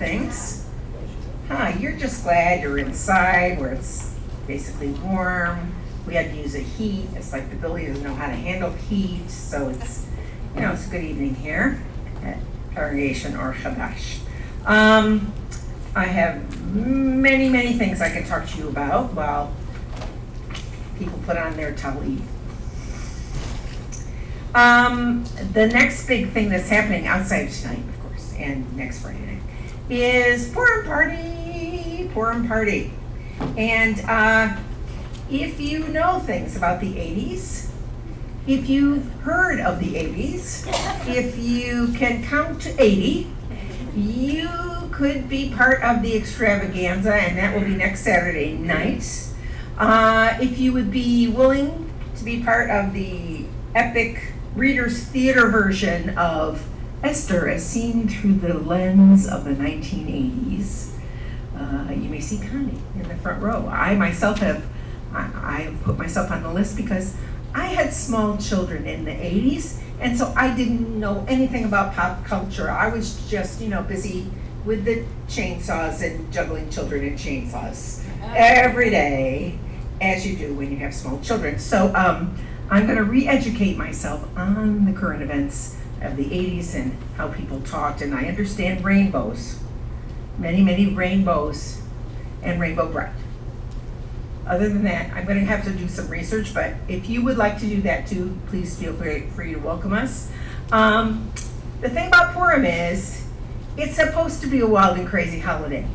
things. You're just glad you're inside where it's basically warm. We had to use a heat. It's like the building doesn't know how to handle heat, so it's a good evening here at Congregation Ohr Chadash. I have many, many things I can talk to you about while people put on their tallit. The next big thing that's happening outside tonight, of course, and next Friday night, is Purim party. And if you know things about the 80s, if you've heard of the 80s, if you can count to 80, you could be part of the extravaganza, and that will be next Saturday night. If you would be willing to be part of the epic Reader's Theater version of Esther as seen through the lens of the 1980s, you may see Connie in the front row. I myself have put myself on the list because I had small children in the 80s, and so I didn't know anything about pop culture. I was just, busy with the chainsaws and juggling children in chainsaws every day, as you do when you have small children. So I'm going to re-educate myself on the current events of the 80s and how people talked, and I understand rainbows, many, many rainbows, and rainbow bread. Other than that, I'm going to have to do some research, but if you would like to do that too, please feel free to welcome us. The thing about Purim is, it's supposed to be a wild and crazy holiday.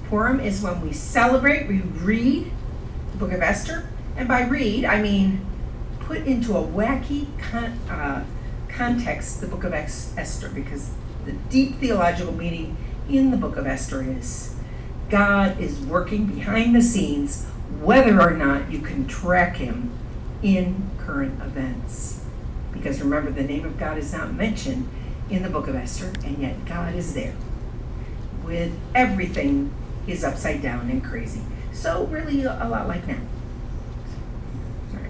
Purim is when we celebrate, we read the book of Esther, and by read, I mean put into a wacky context the book of Esther, because the deep theological meaning in the book of Esther is God is working behind the scenes whether or not you can track him in current events. Because remember, the name of God is not mentioned in the book of Esther, and yet God is there with everything is upside down and crazy. So really a lot like now. Sorry.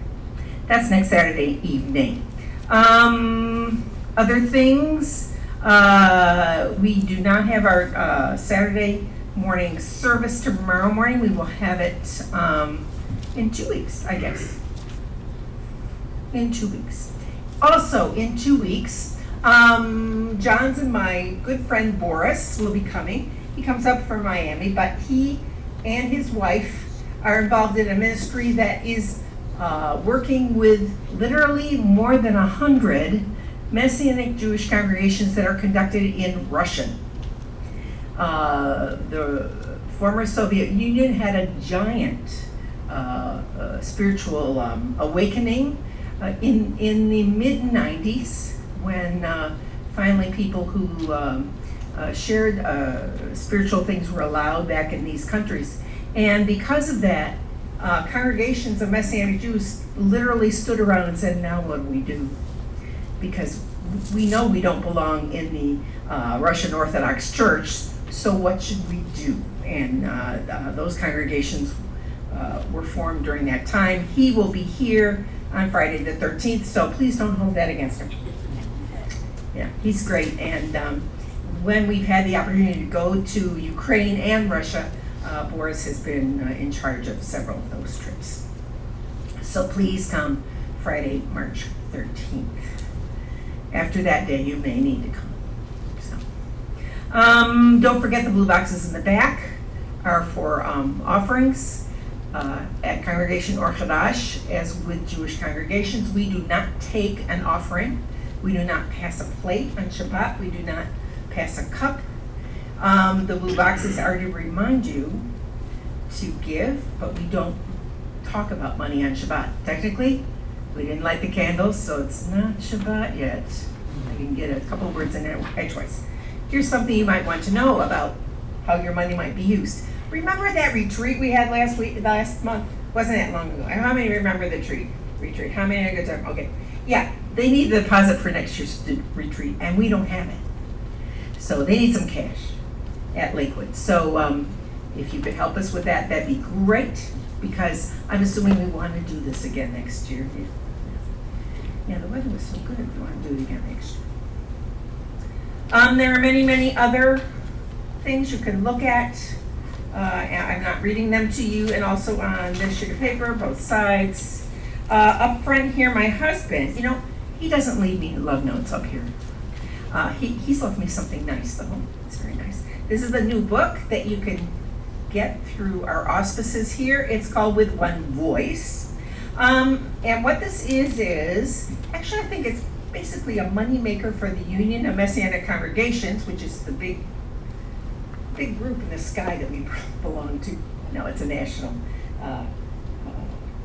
That's next Saturday evening. Other things, we do not have our Saturday morning service tomorrow morning. We will have it in 2 weeks, I guess. In 2 weeks. Also, in 2 weeks, John's and my good friend Boris will be coming. He comes up from Miami, but he and his wife are involved in a ministry that is working with literally more than 100 Messianic Jewish congregations that are conducted in Russian. The former Soviet Union had a giant spiritual awakening in the mid-90s when finally people who shared spiritual things were allowed back in these countries. And because of that, congregations of Messianic Jews literally stood around and said, now what do we do? Because we know we don't belong in the Russian Orthodox Church, so what should we do? And those congregations were formed during that time. He will be here on Friday the 13th, so please don't hold that against him. Yeah, he's great, and when we've had the opportunity to go to Ukraine and Russia, Boris has been in charge of several of those trips. So please come Friday, March 13th. After that day, you may need to come. So, don't forget the blue boxes in the back are for offerings. At Congregation Ohr Chadash, as with Jewish congregations, we do not take an offering. We do not pass a plate on Shabbat. We do not pass a cup. The blue boxes are to remind you to give, but we don't talk about money on Shabbat. Technically, we didn't light the candles, so it's not Shabbat yet. I can get a couple of words in there edgewise. Here's something you might want to know about how your money might be used. Remember that retreat we had last month? Wasn't that long ago? How many remember the retreat? How many had a good time? Okay. Yeah, they need the deposit for next year's retreat, and we don't have it. So they need some cash at Lakewood. So if you could help us with that, that'd be great, because I'm assuming we want to do this again next year. Yeah, the weather was so good if we want to do it again next year. There are many, many other things you can look at. And I'm not reading them to you, and also on this sheet of paper, both sides. Up front here, my husband, he doesn't leave me love notes up here. He's left me something nice, though. It's very nice. This is the new book that you can get through our auspices here. It's called With One Voice. And what this is, actually I think it's basically a moneymaker for the Union of Messianic Congregations, which is the big group in the sky that we belong to. No, it's a national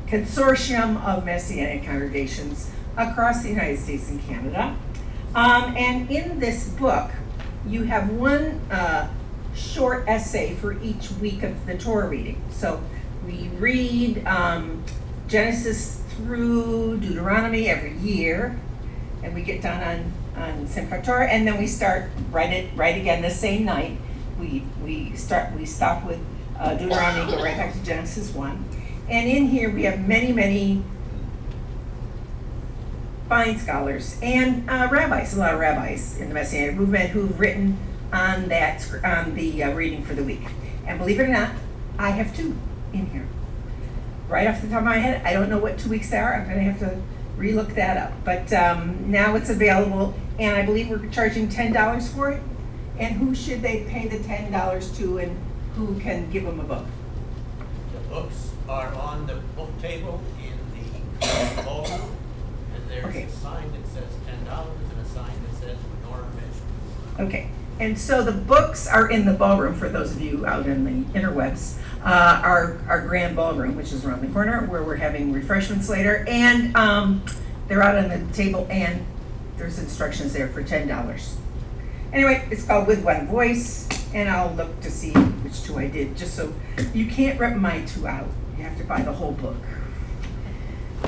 consortium of Messianic congregations across the United States and Canada. And in this book, you have one short essay for each week of the Torah reading. So we read Genesis through Deuteronomy every year, and we get done on Simchat Torah, and then we start right again the same night. We stop with Deuteronomy, go right back to Genesis 1. And in here we have many fine scholars and rabbis, a lot of rabbis in the Messianic movement who've written on the reading for the week. And believe it or not, I have two in here. Right off the top of my head, I don't know what 2 weeks are. I'm going to have to relook that up. But now it's available, and I believe we're charging $10 for it. And who should they pay the $10 to, and who can give them a book? The books are on the book table in the ballroom, and there's a sign that says $10 and a sign that says Menorah Measures. Okay, and so the books are in the ballroom for those of you out in the interwebs. Our grand ballroom, which is around the corner, where we're having refreshments later, and they're out on the table, and there's instructions there for $10. Anyway, it's called With One Voice, and I'll look to see which two I did, just so you can't rip my two out. You have to buy the whole book.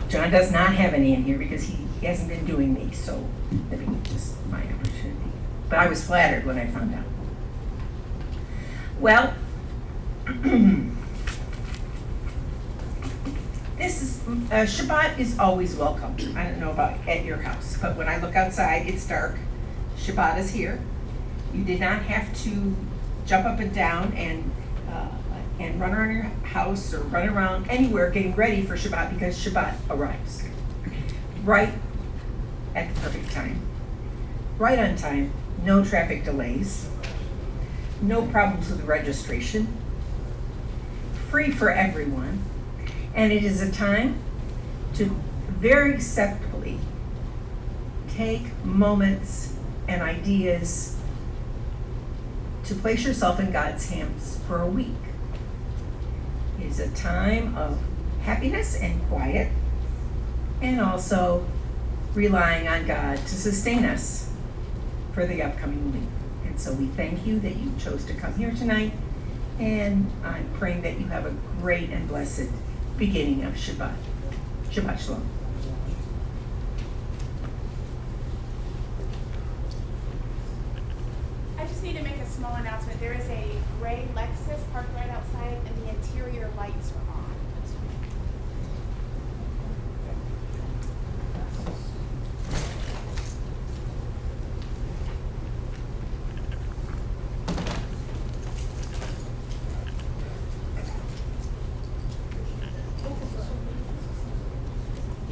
John does not have any in here because he hasn't been doing these, so that'd be just my opportunity. But I was flattered when I found out. Well, this is Shabbat is always welcome. I don't know about at your house, but when I look outside, it's dark. Shabbat is here. You did not have to jump up and down and run around your house or run around anywhere getting ready for Shabbat, because Shabbat arrives right at the perfect time, right on time, no traffic delays, no problems with registration, free for everyone, and it is a time to very acceptably take moments and ideas to place yourself in God's hands for a week. It is a time of happiness and quiet, and also relying on God to sustain us for the upcoming week. And so we thank you that you chose to come here tonight, and I'm praying that you have a great and blessed beginning of Shabbat. Shabbat Shalom. I just need to make a small announcement. There is a gray Lexus parked right outside, and the interior lights are on.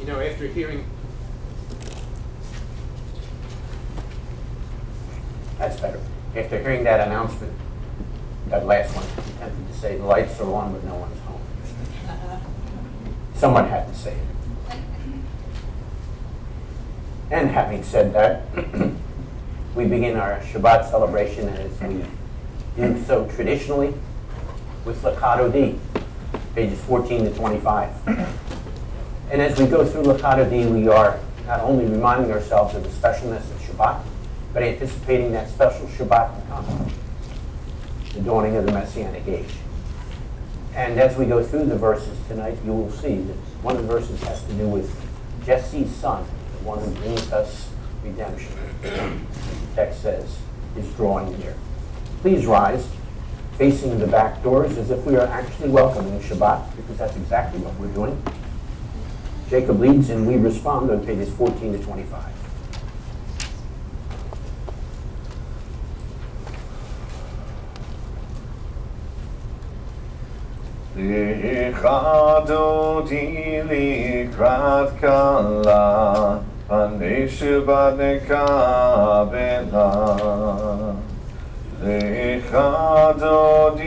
After hearing, that's better. After hearing that announcement, that last one, I'm tempted to say the lights are on but no one's home. Someone had to say it. And having said that, we begin our Shabbat celebration as we do so traditionally with Lakado D, pages 14 to 25. And as we go through Lakado D, we are not only reminding ourselves of the specialness of Shabbat, but anticipating that special Shabbat to come, the dawning of the Messianic age. And as we go through the verses tonight, you will see that one of the verses has to do with Jesse's son, the one who brings us redemption. The text says, is drawing near. Please rise, facing the back doors as if we are actually welcoming Shabbat, because that's exactly what we're doing. Jacob leads and we respond on pages 14 to 25. לכבודי לקראת כלה, פני שבת נקבלה. לכבודי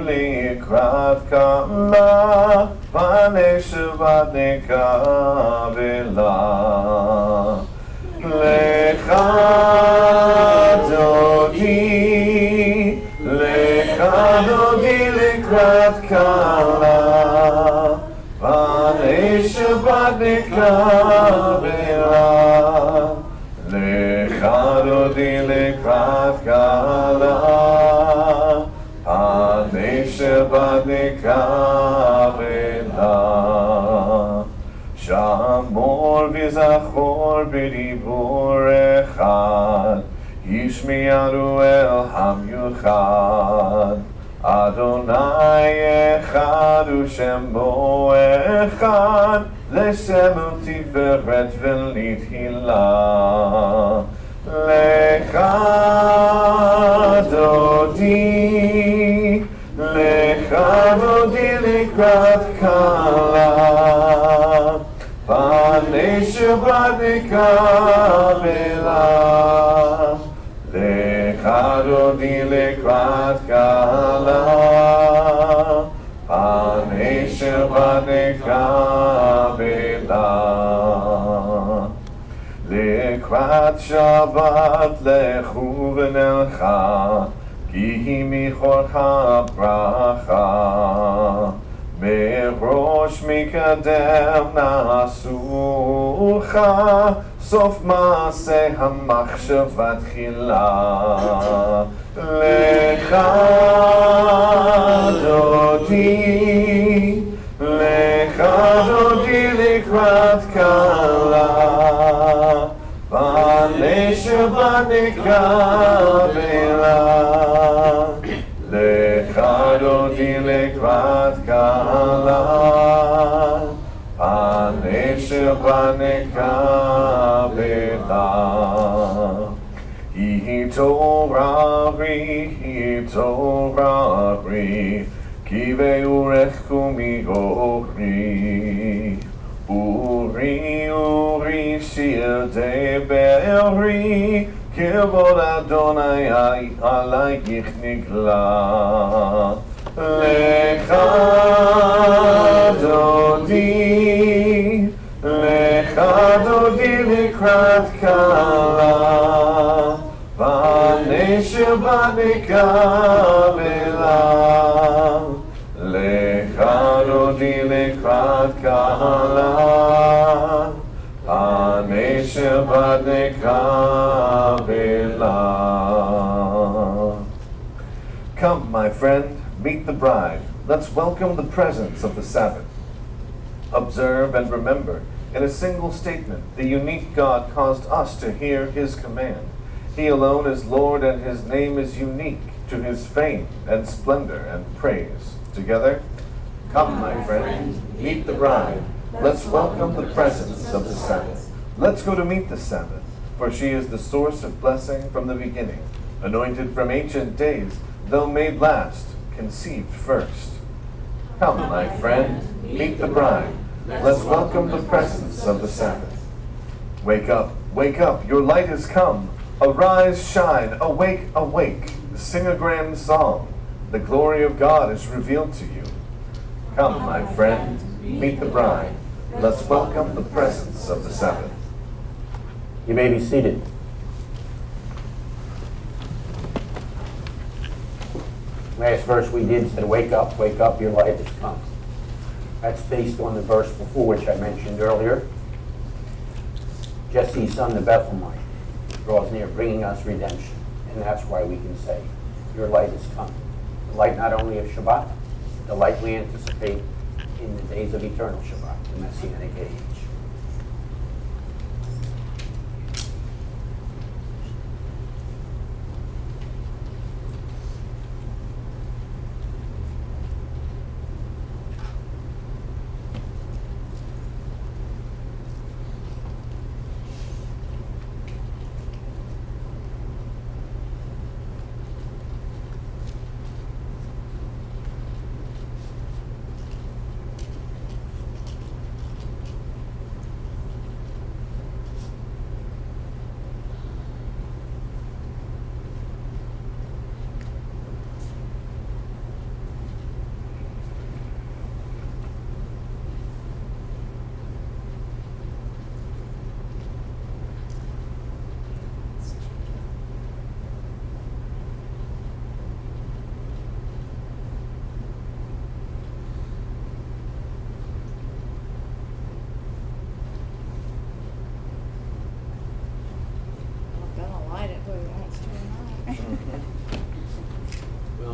לקראת כלה, פני שבת נקבלה. לכבודי, לכבודי לקראת כלה, פני שבת נקבלה. לכבודי לקראת כלה, פני שבת נקבלה. שמור וזכור בדיבור אחד, ישמיענו אל המיוחד. אדוני אחד ושמו אחד, לשם ותפארת ולתהילה. לכבודי, לכבודי לקראת כלה, פני שבת נקבלה. לכבודי לקראת כלה, פני שבת נקבלה. לקראת שבת לכו ונלכה, כי היא מכורך ברכה. בראש מקדם נעשוך, סוף מעשה המחשבה תחילה. לכבודי, לכבודי לקראת כלה, פני שבת נקבלה. לכבודי לקראת כלה, פני שבת נקבלה. היא תורה פרי, כי באורך קומי אורי. אורי אורי שילדי בארי, כבוד אדוני עלייך נגלה. לכבודי, לכבודי לקראת כלה, פני שבת נקבלה. לכבודי לקראת כלה, פני שבת נקבלה. Come, my friend, meet the bride. Let's welcome the presence of the Sabbath. Observe and remember, in a single statement, the unique God caused us to hear His command. He alone is Lord, and His name is unique to His fame and splendor and praise. Together, come, my friend, meet the bride. Let's welcome the presence of the Sabbath. Let's go to meet the Sabbath, for she is the source of blessing from the beginning, anointed from ancient days, though made last, conceived first. Come, my friend, meet the bride. Let's welcome the presence of the Sabbath. Wake up, your light has come. Arise, shine, awake, awake. Sing a grand song. The glory of God is revealed to you. Come, my friend, meet the bride. Let's welcome the presence of the Sabbath. You may be seated. Last verse we did said, wake up, your light has come. That's based on the verse before, which I mentioned earlier. Jesse's son, the Bethlehemite, draws near, bringing us redemption. And that's why we can say, your light has come. The light not only of Shabbat, the light we anticipate in the days of eternal Shabbat, the Messianic age.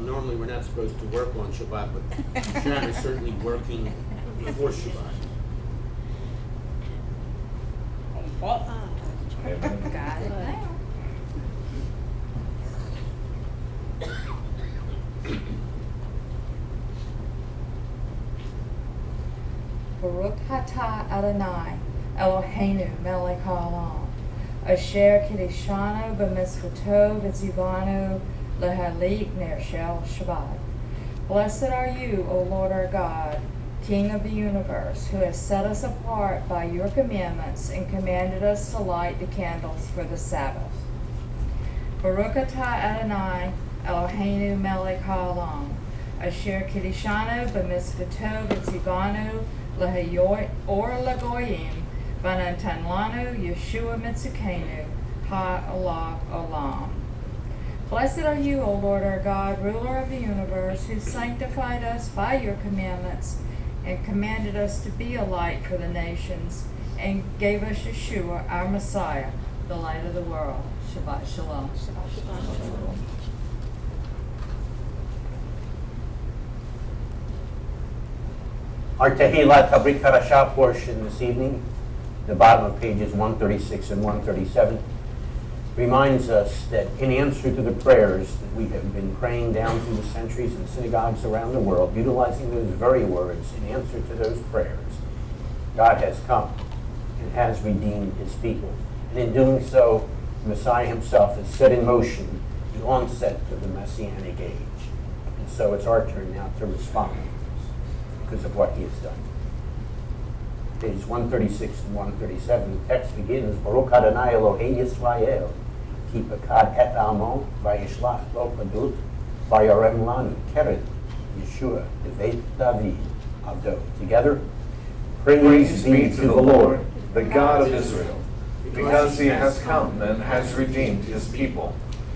normally we're not supposed to work on Shabbat, but Sharon is certainly working before Shabbat. Amen. Got it now. Baruch atah Adonai, Eloheinu melech haolam, asher kiddushanu b'mitzvoto v'tzivanu lehalik ner shel Shabbat. Blessed are you, O Lord our God, King of the universe, who has set us apart by your commandments and commanded us to light the candles for the Sabbath. Baruch atah Adonai, Eloheinu melech haolam, asher kiddushanu b'mitzvoto v'tzivanu Or Lagoyim, Vanatan Lanu, Yeshua Mitzukenu, Ha Olam. Blessed are you, O Lord our God, ruler of the universe, who sanctified us by your commandments and commanded us to be a light for the nations and gave us Yeshua, our Messiah, the light of the world. Shabbat Shalom. Our Tehillah Tabrit Parashah portion this evening, the bottom of pages 136 and 137, reminds us that in answer to the prayers that we have been praying down through the centuries in synagogues around the world, utilizing those very words in answer to those prayers, God has come and has redeemed his people. And in doing so, the Messiah himself has set in motion the onset of the Messianic age. And so it's our turn now to respond because of what he has done. Pages 136 and 137, the text begins, Baruch Adonai Elohei Yisrael, ki pakad et amo, vayishlach lo padut, vayarem lanu, keret, Yeshua, Devet David, Abdo. Together, praise be to the Lord, the God of Israel, because he has come and has redeemed his people.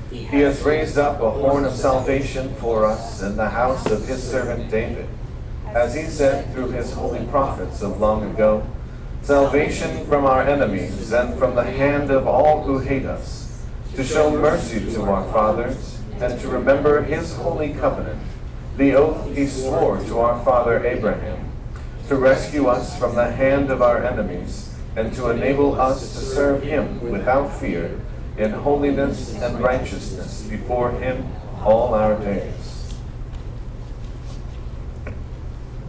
He has raised up a horn of salvation for us in the house of his servant David, as he said through his holy prophets of long ago, salvation from our enemies and from the hand of all who hate us, to show mercy to our fathers and to remember his holy covenant, the oath he swore to our father Abraham, to rescue us from the hand of our enemies and to enable us to serve him without fear in holiness and righteousness before him all our days.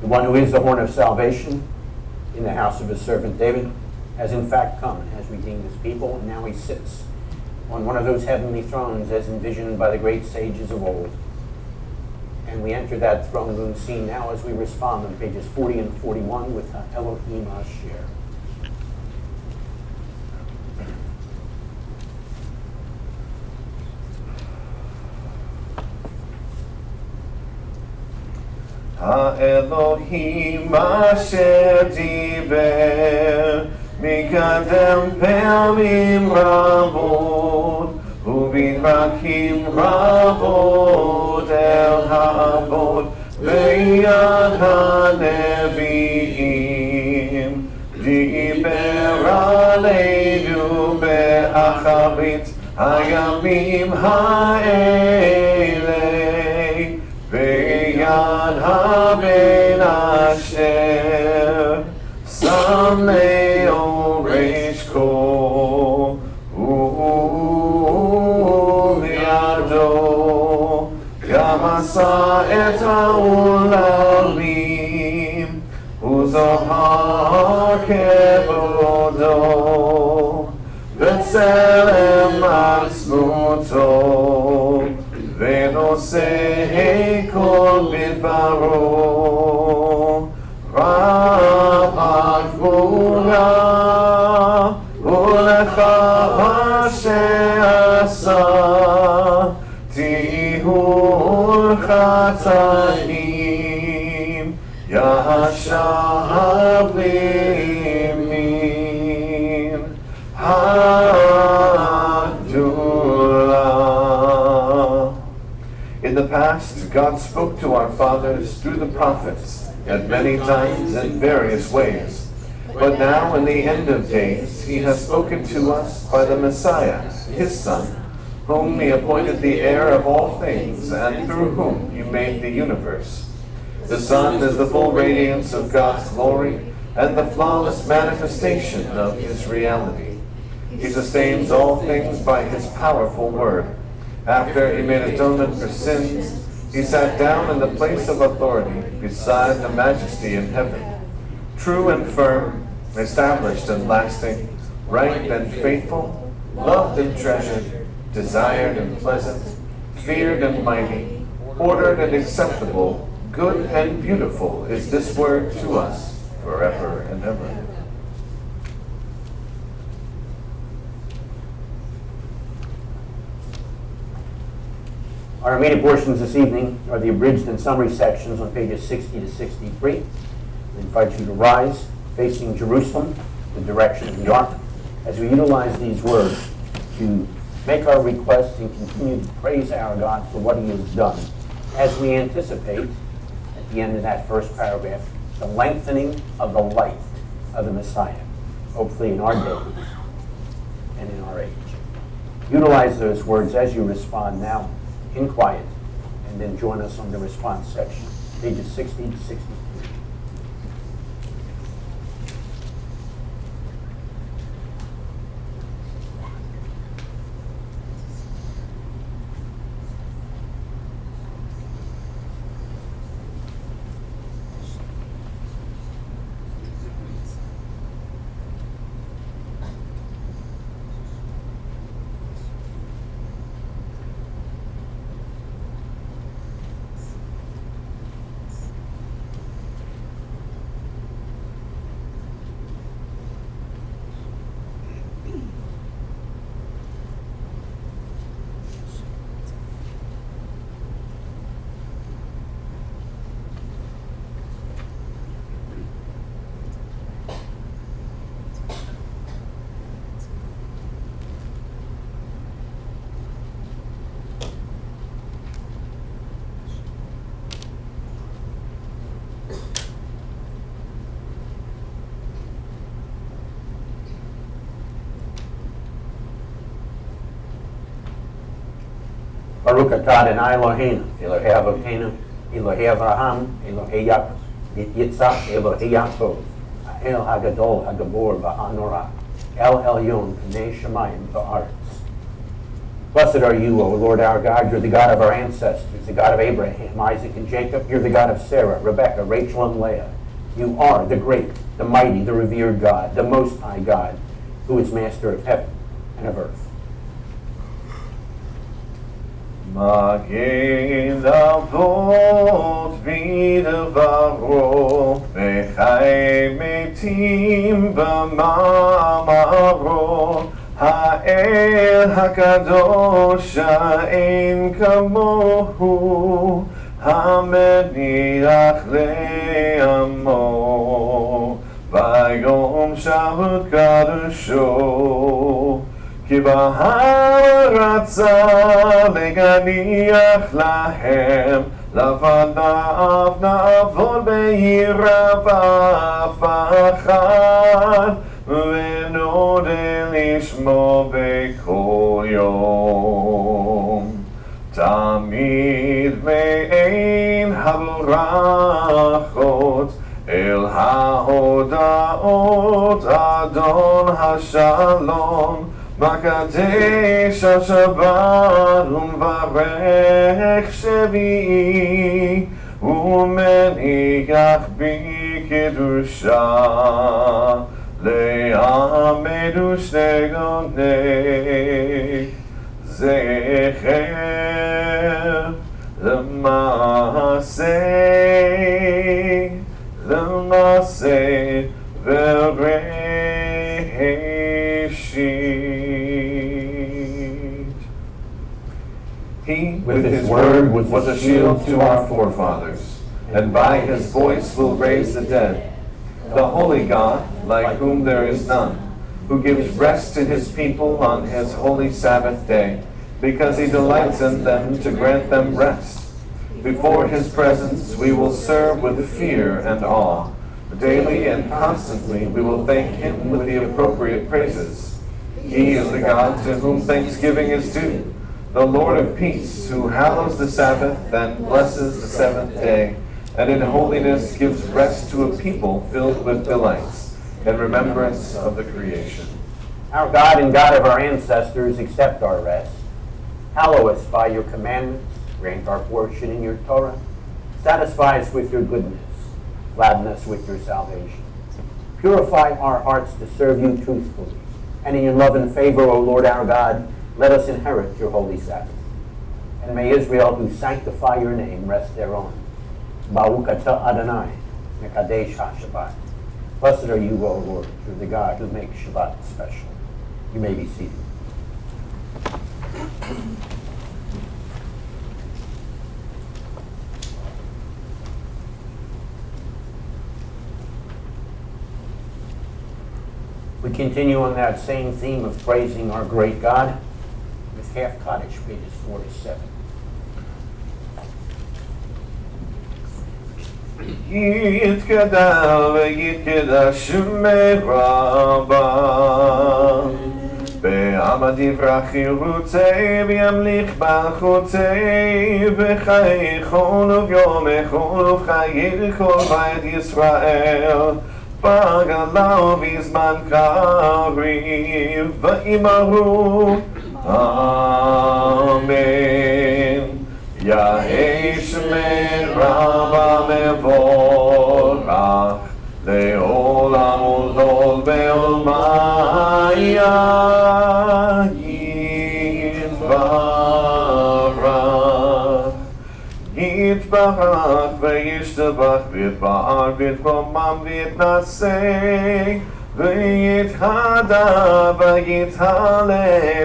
The one who is the horn of salvation in the house of his servant David has in fact come and has redeemed his people, and now he sits on one of those heavenly thrones as envisioned by the great sages of old. And we enter that throne room scene now as we respond on pages 40 and 41 with Elohim Asher. האלוהים אשר דיבר מקדם פעמים רבות ובדרכים רבות אל האבות ביד הנביאים דיבר עלינו באחרית הימים האלה ביד הבן אשר שם לאור רשקו ובידו גם עשה את העולמים וזוהר כבודו בצלם עצמותו ונושא כל בדברו רב הגבורה ולך שעשה טיהור חטאים ישר פנימין In the past, God spoke to our fathers through the prophets at many times in various ways. But now, in the end of days, he has spoken to us by the Messiah, his Son, whom he appointed the heir of all things, and through whom he made the universe. The Son is the full radiance of God's glory, and the flawless manifestation of his reality. He sustains all things by his powerful word. After he made atonement for sins, he sat down in the place of authority beside the majesty in heaven. True and firm, established and lasting, right and faithful, loved and treasured, desired and pleasant, feared and mighty, ordered and acceptable, good and beautiful is this word to us forever and ever. Our immediate portions this evening are the abridged and summary sections on pages 60 to 63. We invite you to rise, facing Jerusalem, the direction of New York, as we utilize these words to make our requests and continue to praise our God for what he has done, as we anticipate, at the end of that first paragraph, the lengthening of the life of the Messiah, hopefully in our days and in our age. Utilize those words as you respond now in quiet, and then join us on the response section, pages 60 to 63. Baruch atah Adonai Eloheinu, Elohei Avotenu, Elohei Avraham, Elohei Yitzhak, Elohei Yaakov, El Hagadol, Hagabor, V'Hanorah, El Elyon, Pnei Shemayim, V'Aretz. Blessed are you, O Lord our God. You're the God of our ancestors, the God of Abraham, Isaac, and Jacob. You're the God of Sarah, Rebekah, Rachel, and Leah. You are the great, the mighty, the revered God, the Most High God, who is master of heaven and of earth. Magen Avot bidvaro, v'chai metim b'mamaro, ha'el hakadosh ha'en kamohu, ha'meniach le'amo, v'yom shabbat kadosho. כי בהר רצה לגניח להם, לפניו נעבוד בעירה ואף אחד, ונודה לשמו בכל יום. תמיד מעין הברכות, אל ההודעות אדון השלום, מקדש השבת ומברך שביעי, ומניח בי קדושה, לעמד ושני גוני זכר למעשה וראשית. He, with his word, was a shield to our forefathers, and by his voice will raise the dead. The holy God, like whom there is none, who gives rest to his people on his holy Sabbath day, because he delights in them to grant them rest. Before his presence we will serve with fear and awe. Daily and constantly we will thank him with the appropriate praises. He is the God to whom thanksgiving is due, the Lord of peace, who hallows the Sabbath and blesses the seventh day, and in holiness gives rest to a people filled with delights, in remembrance of the creation. Our God and God of our ancestors, accept our rest. Hallow us by your commandments, grant our portion in your Torah, satisfy us with your goodness, gladden us with your salvation. Purify our hearts to serve you truthfully, and in your love and favor, O Lord our God, let us inherit your holy Sabbath. And may Israel, who sanctify your name, rest thereon. Baruch atah Adonai, Mekadesh HaShabbat. Blessed are you, O Lord, you're the God who makes Shabbat special. You may be seated. We continue on that same theme of praising our great God with half Kaddish, pages 4 to 7. יתגדל ויתקדש מרבה בעמד יברח ירוצי וימליך בחוצי בחייכון וביומכון ובחיי כל בית ישראל בגלה ובזמן קריב ואמרו אמן. יהי שמרבה מבורך לעולם ולעול בעולמיה יתברך. יתברך וישתבח ויתפאר ויתרומם ויתנשא ויתהדר ויתהלל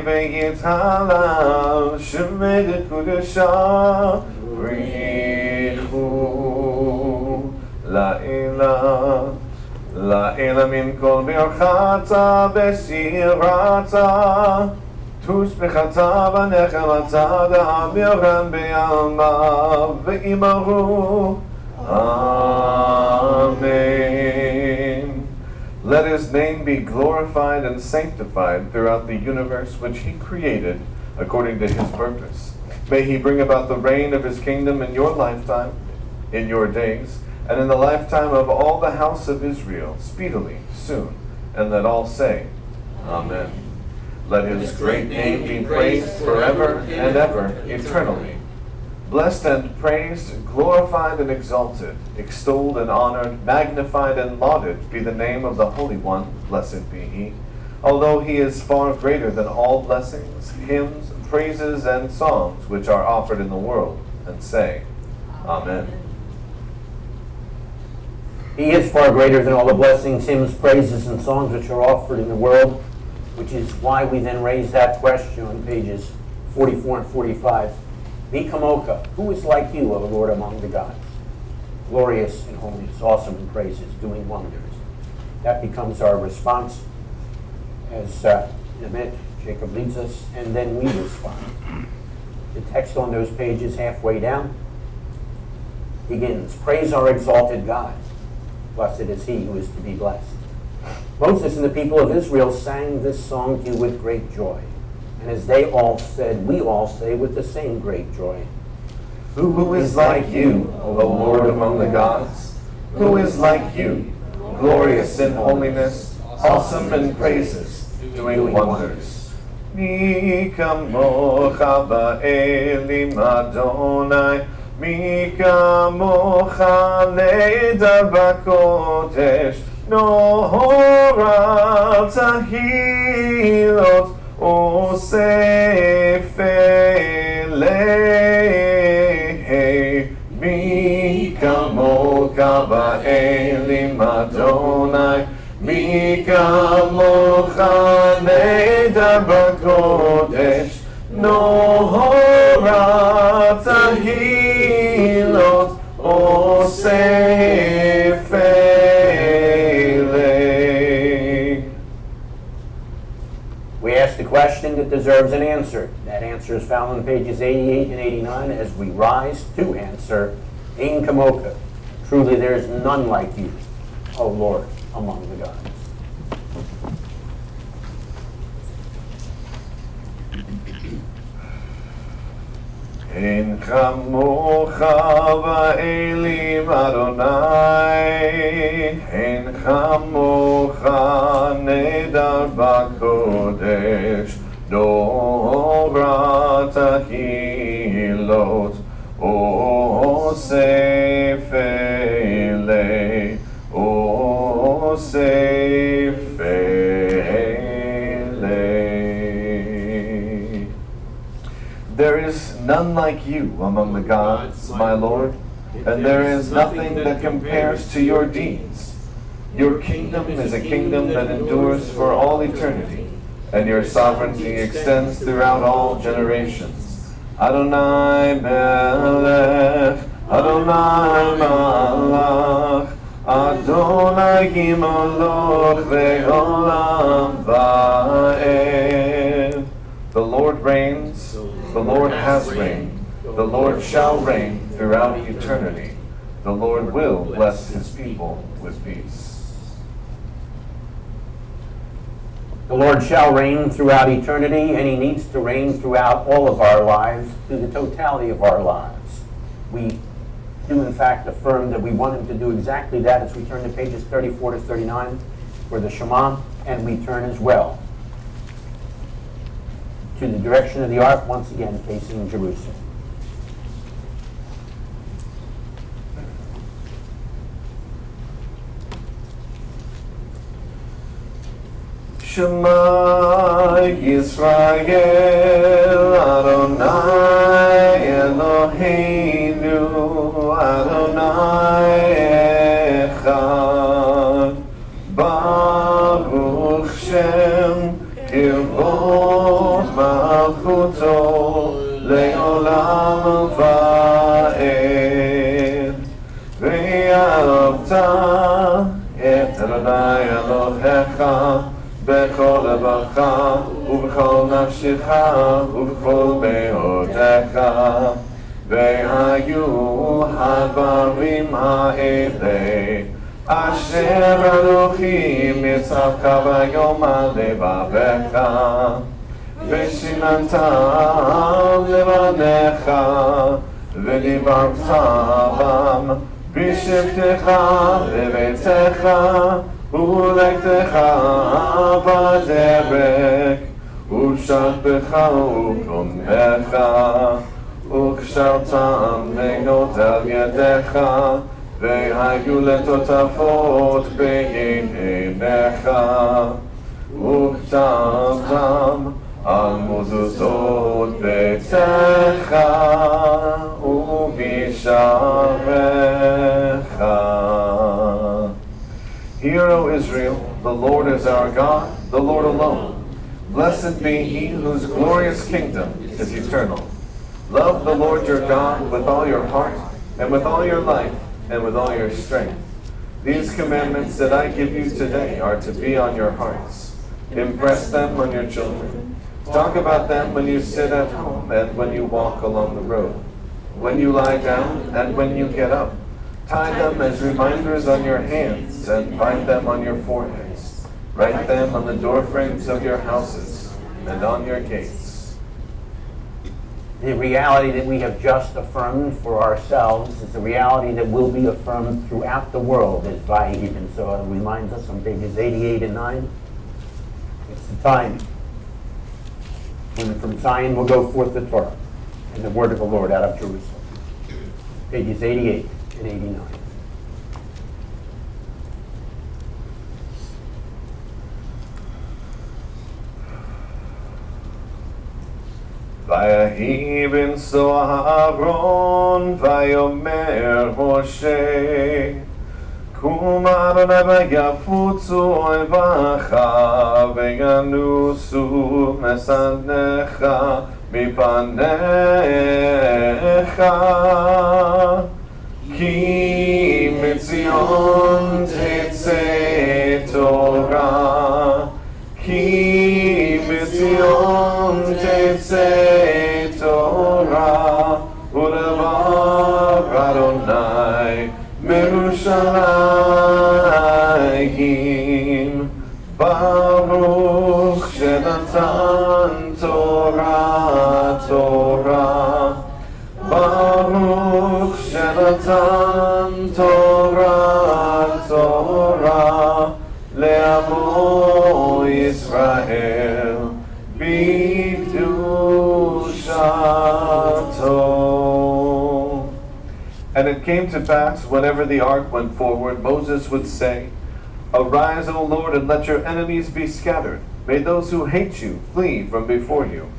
ויתהלל שמי קדושה בריחו לעילה לעילה מן כל ברכתה ושירתה תושבחתה ונחלתה דאמירן בעלמה ואמרו Amen. Let his name be glorified and sanctified throughout the universe which he created according to his purpose. May he bring about the reign of his kingdom in your lifetime, in your days, and in the lifetime of all the house of Israel, speedily, soon, and let all say, Amen. Let his great name be praised forever and ever, eternally. Blessed and praised, glorified and exalted, extolled and honored, magnified and lauded be the name of the Holy One, blessed be he. Although he is far greater than all blessings, hymns, praises, and songs which are offered in the world, and say, Amen. He is far greater than all the blessings, hymns, praises, and songs which are offered in the world, which is why we then raise that question on pages 44 and 45. Mikamoka, who is like you, O Lord, among the gods? Glorious in holiness, awesome in praises, doing wonders. That becomes our response as in a minute Jacob leads us, and then we respond. The text on those pages halfway down begins, praise our exalted God. Blessed is he who is to be blessed. Moses and the people of Israel sang this song to you with great joy. And as they all said, we all say with the same great joy. Who is like you, O Lord among the gods? Who is like you, glorious in holiness, awesome in praises, doing wonders? Mi kamocha ba'elim Adonai, mi kamocha nedar b'kodesh, nohora tahilot, O Sefelehe, mi kamocha ba'elim Adonai, mi kamocha nedar b'kodesh, nohora tahilot, O Sefelehe. We asked a question that deserves an answer. That answer is found on pages 88 and 89 as we rise to answer, Ein Kamoka. Truly there is none like you, O Lord, among the gods. אין כמוך באלים אדוני, אין כמוך נדר בקודש, דורת הקהילות, אוסף אלי, אוסף אלי. There is none like you among the gods, my Lord, and there is nothing that compares to your deeds. Your kingdom is a kingdom that endures for all eternity, and your sovereignty extends throughout all generations. Adonai Melech, Adonai Malach, Adonai Gimaloch ve'olam va'ed. The Lord reigns, the Lord has reigned, the Lord shall reign throughout eternity. The Lord will bless his people with peace. The Lord shall reign throughout eternity, and he needs to reign throughout all of our lives, through the totality of our lives. We do, in fact, affirm that we want him to do exactly that as we turn to pages 34 to 39 for the Shema, and we turn as well to the direction of the ark, once again facing Jerusalem. Shema Yisrael, Adonai Eloheinu, Adonai Echad, Baruch Shem Kivot Malchuto Le'olam Va'ed, Ve'ahavta et Adonai Elohecha בכל לבבך ובכל נפשך ובכל מאודך, והיו הדברים האלה אשר אנוכי מצווך ביום על לבבך, ושיננתם לבניך ודיברת בם בשבתך בביתך ולכתך בדרך, ושבתך וקומך, וקשרתם בנות על ידיך, והיו לטוטפות בעיניך, וכתבתם על מזוזות ביתך ובשעריך. Hear, O Israel, the Lord is our God, the Lord alone. Blessed be he whose glorious kingdom is eternal. Love the Lord your God with all your heart, and with all your life, and with all your strength. These commandments that I give you today are to be on your hearts. Impress them on your children. Talk about them when you sit at home and when you walk along the road, when you lie down and when you get up. Tie them as reminders on your hands and bind them on your foreheads. Write them on the doorframes of your houses and on your gates. The reality that we have just affirmed for ourselves is the reality that will be affirmed throughout the world as Vayib. And so it reminds us on pages 88 and 9. It's the time when from Zion will go forth the Torah and the word of the Lord out of Jerusalem. Pages 88 and 89. ויהי בנשוא אהרון ויאמר משה קום אדוני ויפוצו אויביך וינוסו משנאיך מפניך כי מציון תצא תורה כי מציון תצא תורה ודבר אדוני מירושלים ברוך שנתן תורה ונתן תורה תורה לעמו ישראל בקדושתו. And it came to pass, whenever the ark went forward, Moses would say, Arise, O Lord, and let your enemies be scattered. May those who hate you flee from before you.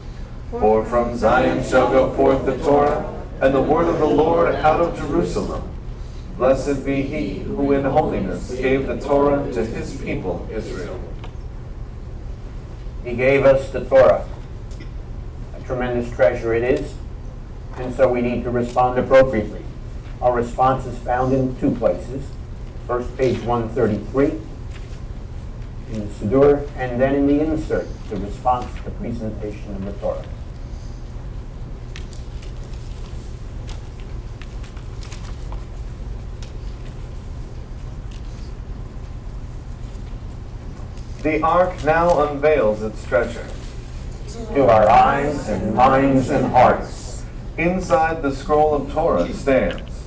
For from Zion shall go forth the Torah, and the word of the Lord out of Jerusalem. Blessed be he who in holiness gave the Torah to his people Israel. He gave us the Torah. A tremendous treasure it is, and so we need to respond appropriately. Our response is found in two places. First, page 133 in the Siddur, and then in the insert, the response to the presentation of the Torah. The ark now unveils its treasure. To our eyes and minds and hearts, Inside the scroll of Torah stands.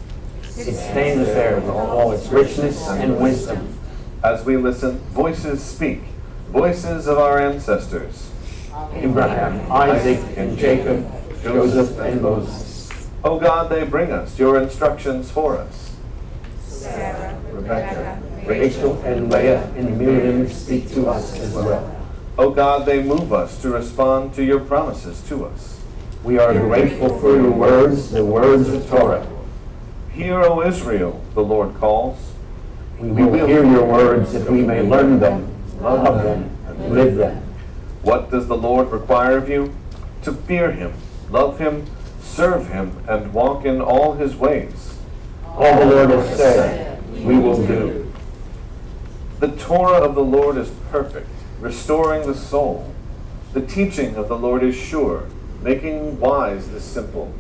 it stands there with all its richness and wisdom. As we listen, voices speak, voices of our ancestors. Abraham, Isaac, and Jacob, Joseph, and Moses. O God, they bring us your instructions for us. Sarah, Rebecca, Rachel, and Leah, and Miriam speak to us as well. O God, they move us to respond to your promises to us. We are grateful for your words, the words of Torah. Hear, O Israel, the Lord calls. We will hear your words that we may learn them, love them, and live them. What does the Lord require of you? To fear him, love him, serve him, and walk in all his ways. All the Lord has said, we will do. The Torah of the Lord is perfect, restoring the soul. The teaching of the Lord is sure, making wise the simple.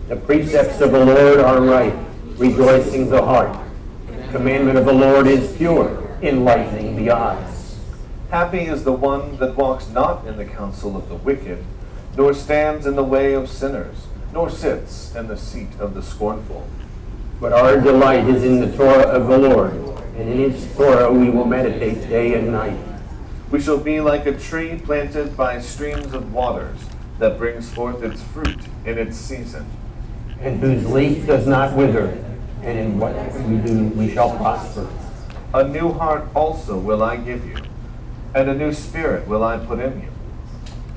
The precepts of the Lord are right, rejoicing the heart. The commandment of the Lord is pure, enlightening the eyes. Happy is the one that walks not in the counsel of the wicked, nor stands in the way of sinners, nor sits in the seat of the scornful. But our delight is in the Torah of the Lord, and in its Torah we will meditate day and night. We shall be like a tree planted by streams of waters, that brings forth its fruit in its season. And whose leaf does not wither, and in what we do we shall prosper. A new heart also will I give you, and a new spirit will I put in you.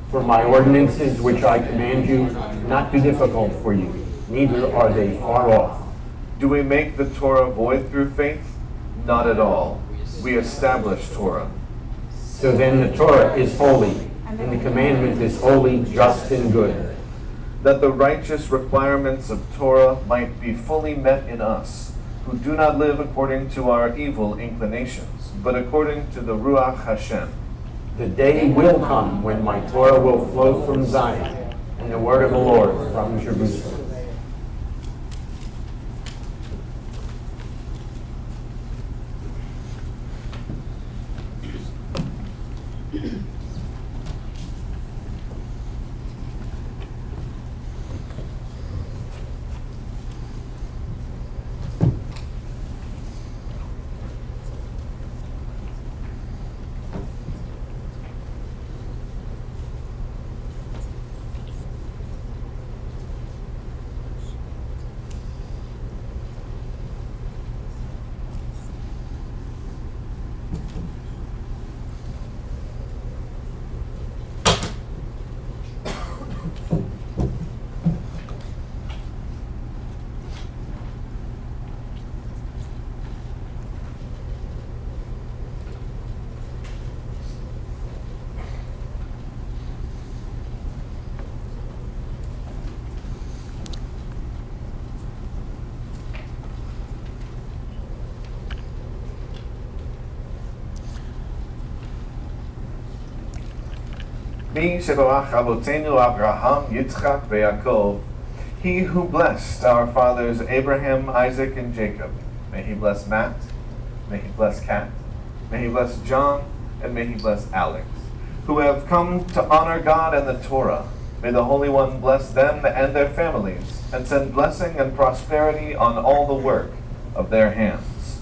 For my ordinances which I command you, not too difficult for you, neither are they far off. Do we make the Torah void through faith? Not at all. We establish Torah. So then the Torah is holy, and the commandment is holy, just, and good. That the righteous requirements of Torah might be fully met in us, who do not live according to our evil inclinations, but according to the Ruach Hashem. The day will come when my Torah will flow from Zion, and the word of the Lord from Jerusalem. Mi shebarach avotenu Abraham, Yitzchak, veYaakov, he who blessed our fathers Abraham, Isaac, and Jacob. May he bless Matt, may he bless Kat, may he bless John, and may he bless Alex, who have come to honor God and the Torah. May the Holy One bless them and their families, and send blessing and prosperity on all the work of their hands.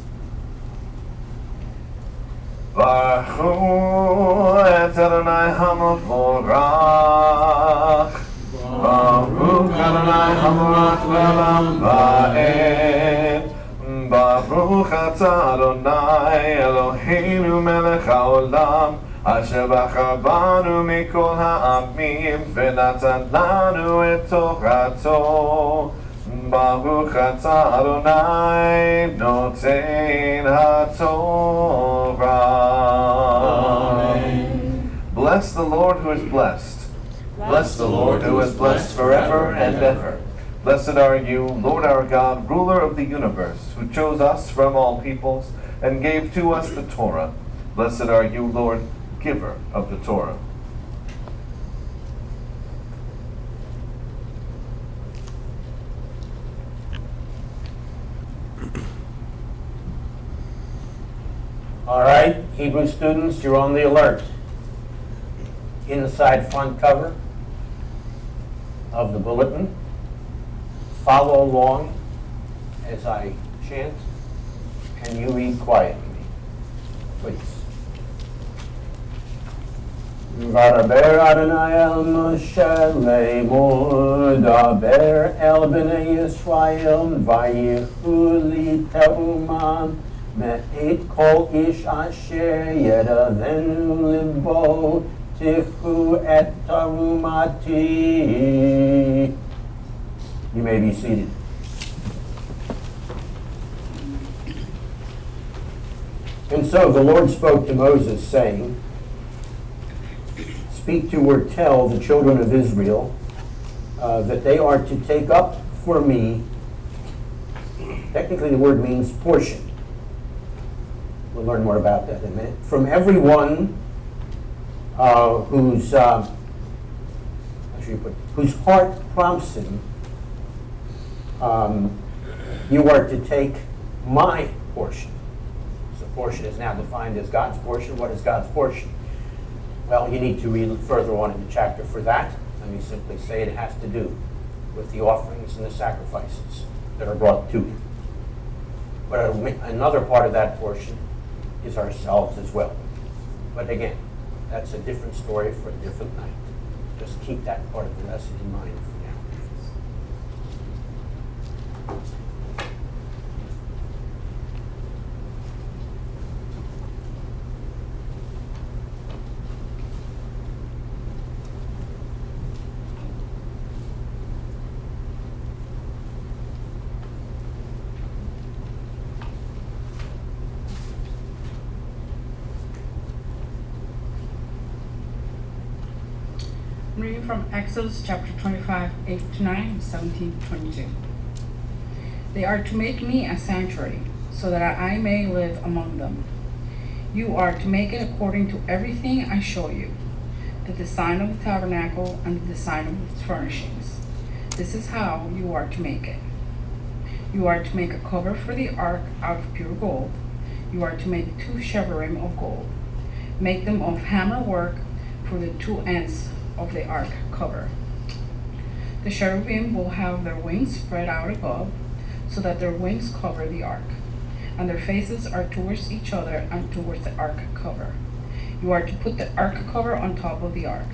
Baruch et Adonai HaMevorach. Baruch Adonai HaMevorach le'olam va'ed. Baruch atah Adonai Eloheinu melech haolam, asher בחר בנו מכל העמים ונתן לנו את תורתו. Baruch atah Adonai noten haTorah. Bless the Lord who is blessed. Bless the Lord who is blessed forever and ever. Blessed are you, Lord our God, ruler of the universe, who chose us from all peoples and gave to us the Torah. Blessed are you, Lord, giver of the Torah. All right, Hebrew students, you're on the alert. Inside front cover of the bulletin. Follow along as I chant, and you read quietly, please. V'daber Adonai el Moshe le'mor, daber el bnei Yisrael, v'yichu li terumah, me'et kol ish asher yedavenu libo, tichu et terumati. You may be seated. And so the Lord spoke to Moses, saying, speak to or tell the children of Israel that they are to take up for me, technically the word means portion. We'll learn more about that in a minute. From everyone whose heart prompts him, you are to take my portion. So portion is now defined as God's portion. What is God's portion? Well, you need to read further on in the chapter for that. Let me simply say it has to do with the offerings and the sacrifices that are brought to him. But another part of that portion is ourselves as well. But again, that's a different story for a different night. Just keep that part of the lesson in mind for now. Reading from Exodus chapter 25, 8 to 9, 17 to 22. They are to make me a sanctuary, so that I may live among them. You are to make it according to everything I show you, the design of the tabernacle and the design of its furnishings. This is how you are to make it. You are to make a cover for the ark out of pure gold. You are to make 2 cherubims of gold. Make them of hammer work for the 2 ends of the ark cover. The cherubim will have their wings spread out above, so that their wings cover the ark, and their faces are towards each other and towards the ark cover. You are to put the ark cover on top of the ark.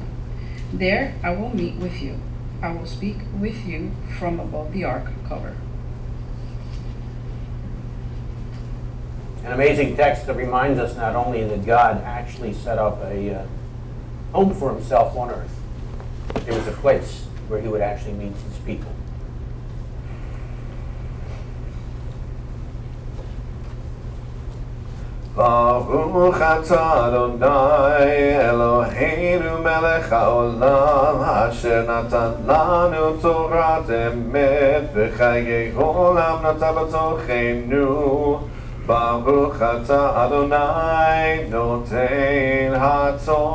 There I will meet with you. I will speak with you from above the ark cover. An amazing text that reminds us not only that God actually set up a home for himself on earth, but there was a place where he would actually meet his people. Baruch atah Adonai Eloheinu melech haolam, asher natan lanu torat emet v'chayei olam natan b'tochenu. Baruch atah Adonai noten haTorah.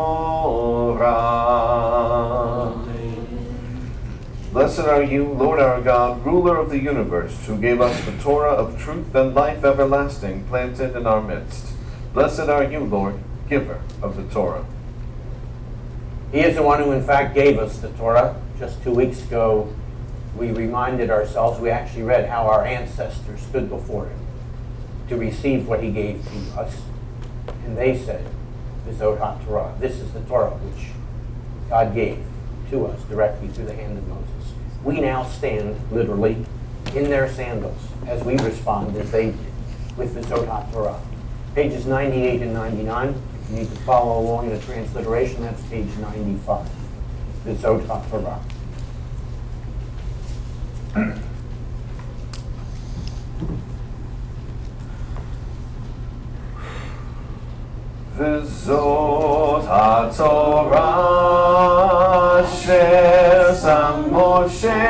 Blessed are you, Lord our God, ruler of the universe, who gave us the Torah of truth and life everlasting planted in our midst. Blessed are you, Lord, giver of the Torah. And amazing text that reminds us not only that God actually set up a home for himself on earth, but there was a place where he would actually meet his people. Baruch atah Adonai Eloheinu melech haolam, asher natan lanu torat emet v'chayei olam natan b'tochenu. Baruch atah Adonai noten haTorah. Blessed are you, Lord, giver of the Torah. He is the one who in fact gave us the Torah. Just 2 weeks ago, we reminded ourselves, we actually read how our ancestors stood before him to receive what he gave to us. And they said, this Ohr Chadash, this is the Torah which God gave to us directly through the hand of Moses. We now stand literally in their sandals as we respond as they did with the Ohr Chadash. Pages 98 and 99. If you need to follow along in the transliteration, that's page 95. The Ohr Chadash. V'zot haTorah asher sam Moshe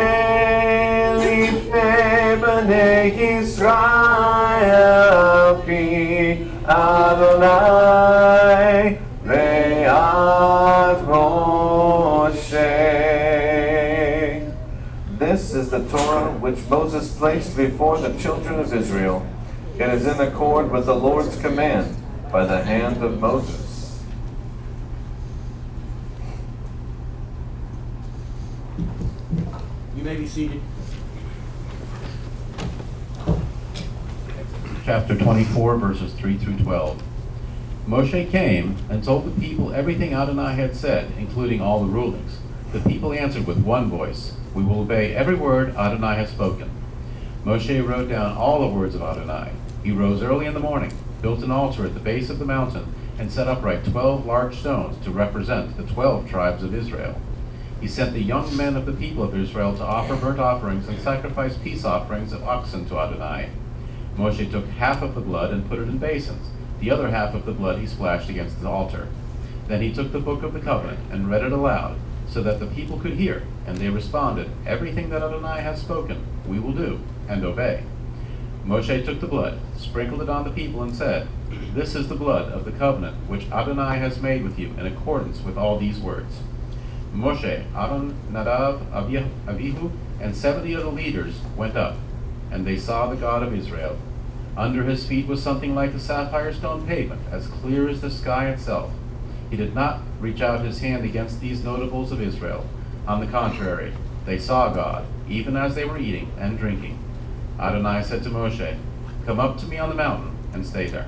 lifnei bnei Yisrael pi Adonai ve'ad Moshe. This is the Torah which Moses placed before the children of Israel. It is in accord with the Lord's command by the hand of Moses. You may be seated. Chapter 24, verses 3 through 12. Moshe came and told the people everything Adonai had said, including all the rulings. The people answered with one voice, "We will obey every word Adonai has spoken." Moshe wrote down all the words of Adonai. He rose early in the morning, built an altar at the base of the mountain, and set upright 12 large stones to represent the 12 tribes of Israel. He sent the young men of the people of Israel to offer burnt offerings and sacrifice peace offerings of oxen to Adonai. Moshe took half of the blood and put it in basins. The other half of the blood he splashed against the altar. Then he took the book of the covenant and read it aloud, so that the people could hear, and they responded, "Everything that Adonai has spoken, we will do and obey." Moshe took the blood, sprinkled it on the people, and said, "This is the blood of the covenant which Adonai has made with you in accordance with all these words." Moshe, Aaron, Nadav, Avihu, and 70 of the leaders went up, and they saw the God of Israel. Under his feet was something like the sapphire stone pavement, as clear as the sky itself. He did not reach out his hand against these notables of Israel. On the contrary, they saw God, even as they were eating and drinking. Adonai said to Moshe, "Come up to me on the mountain and stay there."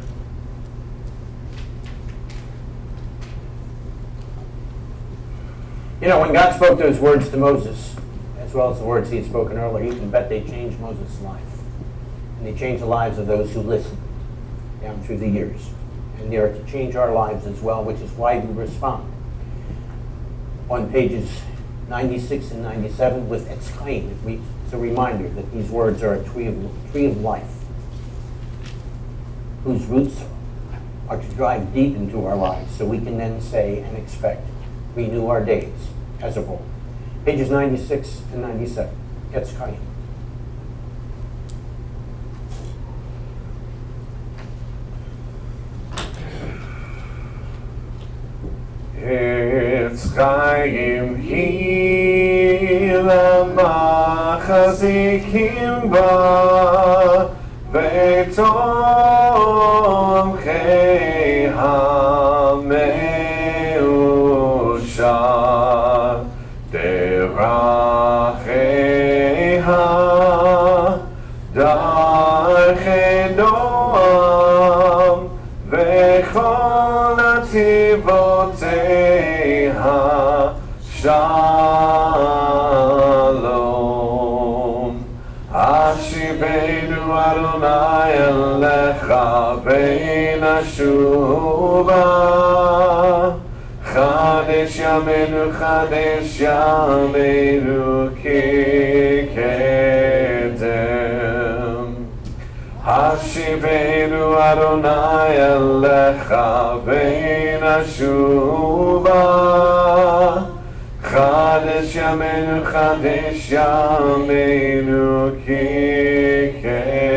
You know, when God spoke those words to Moses, as well as the words he had spoken earlier, you can bet they changed Moses' life. And they changed the lives of those who listened down through the years. And they are to change our lives as well, which is why we respond. On pages 96 and 97 with Etz Chaim, it's a reminder that these words are a tree of life, whose roots are to drive deep into our lives, so we can then say and expect, renew our days as a whole. Pages 96 and 97, Etz Chaim. Etz Chaim hi lemachzikim ba v'tomchei ha-me'ushar derachei ha-darchei noam v'chol nativotei ha-shalom. Hashivenu Adonai elecha v'nashuva Chadesh Yameinu ki kedem. Hashivenu Adonai elecha v'nashuva Chadesh Yameinu ki kedem.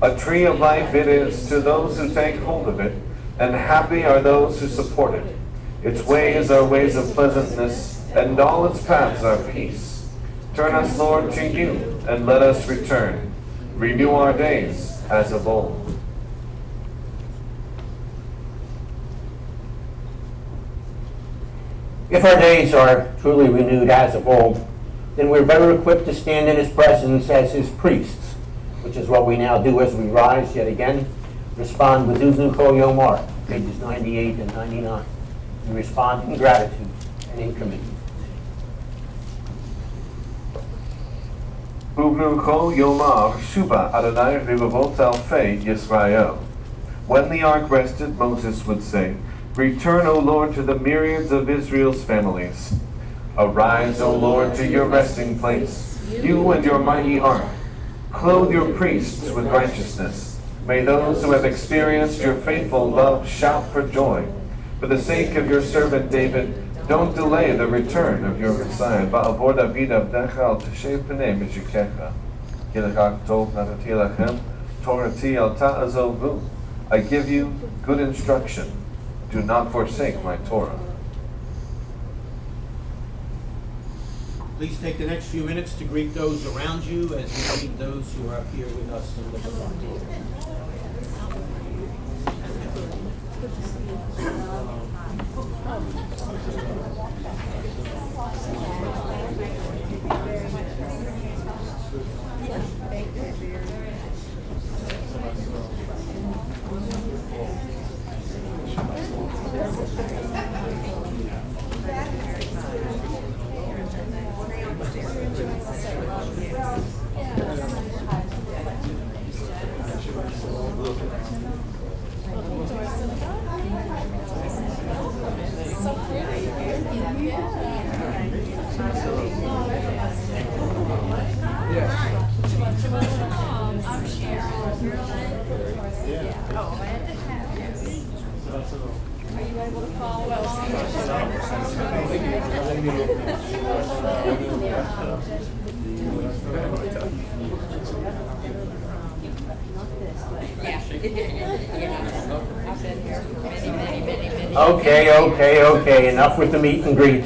A tree of life it is to those who take hold of it, and happy are those who support it. Its ways are ways of pleasantness, and all its paths are peace. Turn us, Lord, to you, and let us return. Renew our days as of old. If our days are truly renewed as of old, then we're better equipped to stand in his presence as his priests, which is what we now do as we rise yet again. Respond with Uznu Ko Yomar, pages 98 and 99. We respond in gratitude and in commitment. Uvnu Kol Yomar Shuba Adonai Rivavot Alfei Yisrael. When the ark rested, Moses would say, "Return, O Lord, to the myriads of Israel's families. Arise, O Lord, to your resting place, you and your mighty ark. Clothe your priests with righteousness. May those who have experienced your faithful love shout for joy. For the sake of your servant David, don't delay the return of your Messiah. Ba'avor David avdecha al teshev pnei mishikecha. Ki lekach tov natati lachem, torati al ta'azovu. I give you good instruction. Do not forsake my Torah." Please take the next few minutes to greet those around you as we greet those who are up here with us in the front. Okay, enough with the meet and greet.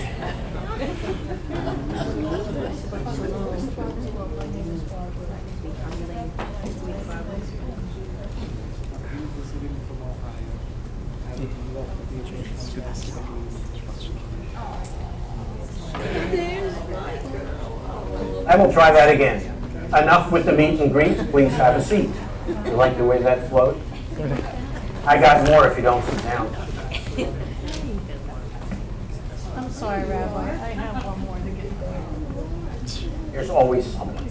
I will try that again. Enough with the meet and greet. Please have a seat. You like the way that flowed? I got more if you don't sit down. I'm sorry, Rabbi. I have one more to get there. There's always someone.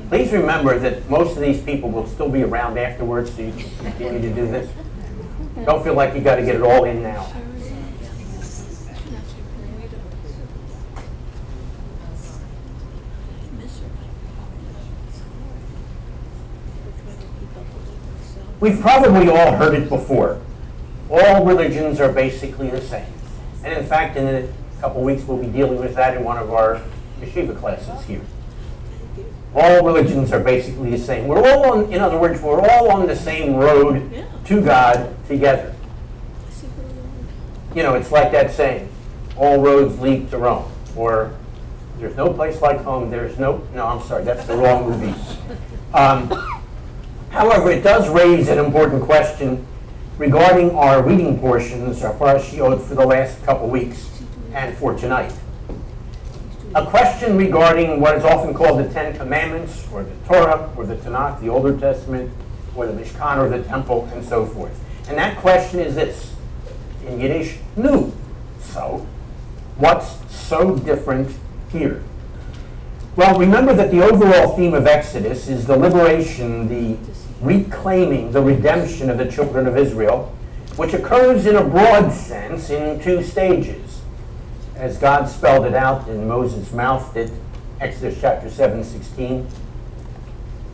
Please remember that most of these people will still be around afterwards, so you can continue to do this. Don't feel like you got to get it all in now. We've probably all heard it before. All religions are basically the same. And in fact, in a couple weeks, we'll be dealing with that in one of our yeshiva classes here. All religions are basically the same. We're all on, in other words, we're all on the same road to God together. You know, it's like that saying, all roads lead to Rome. Or, there's no place like home, no, I'm sorry, that's the wrong movie. However, it does raise an important question regarding our reading portions, our parashiot for the last couple weeks and for tonight. A question regarding what is often called the Ten Commandments, or the Torah, or the Tanakh, the Older Testament, or the Mishkan, or the Temple, and so forth. And that question is this, in Yiddish, nu. So, what's so different here? Well, remember that the overall theme of Exodus is the liberation, the reclaiming, the redemption of the children of Israel, which occurs in a broad sense in two stages. As God spelled it out in Moses' mouth at Exodus chapter 7:16,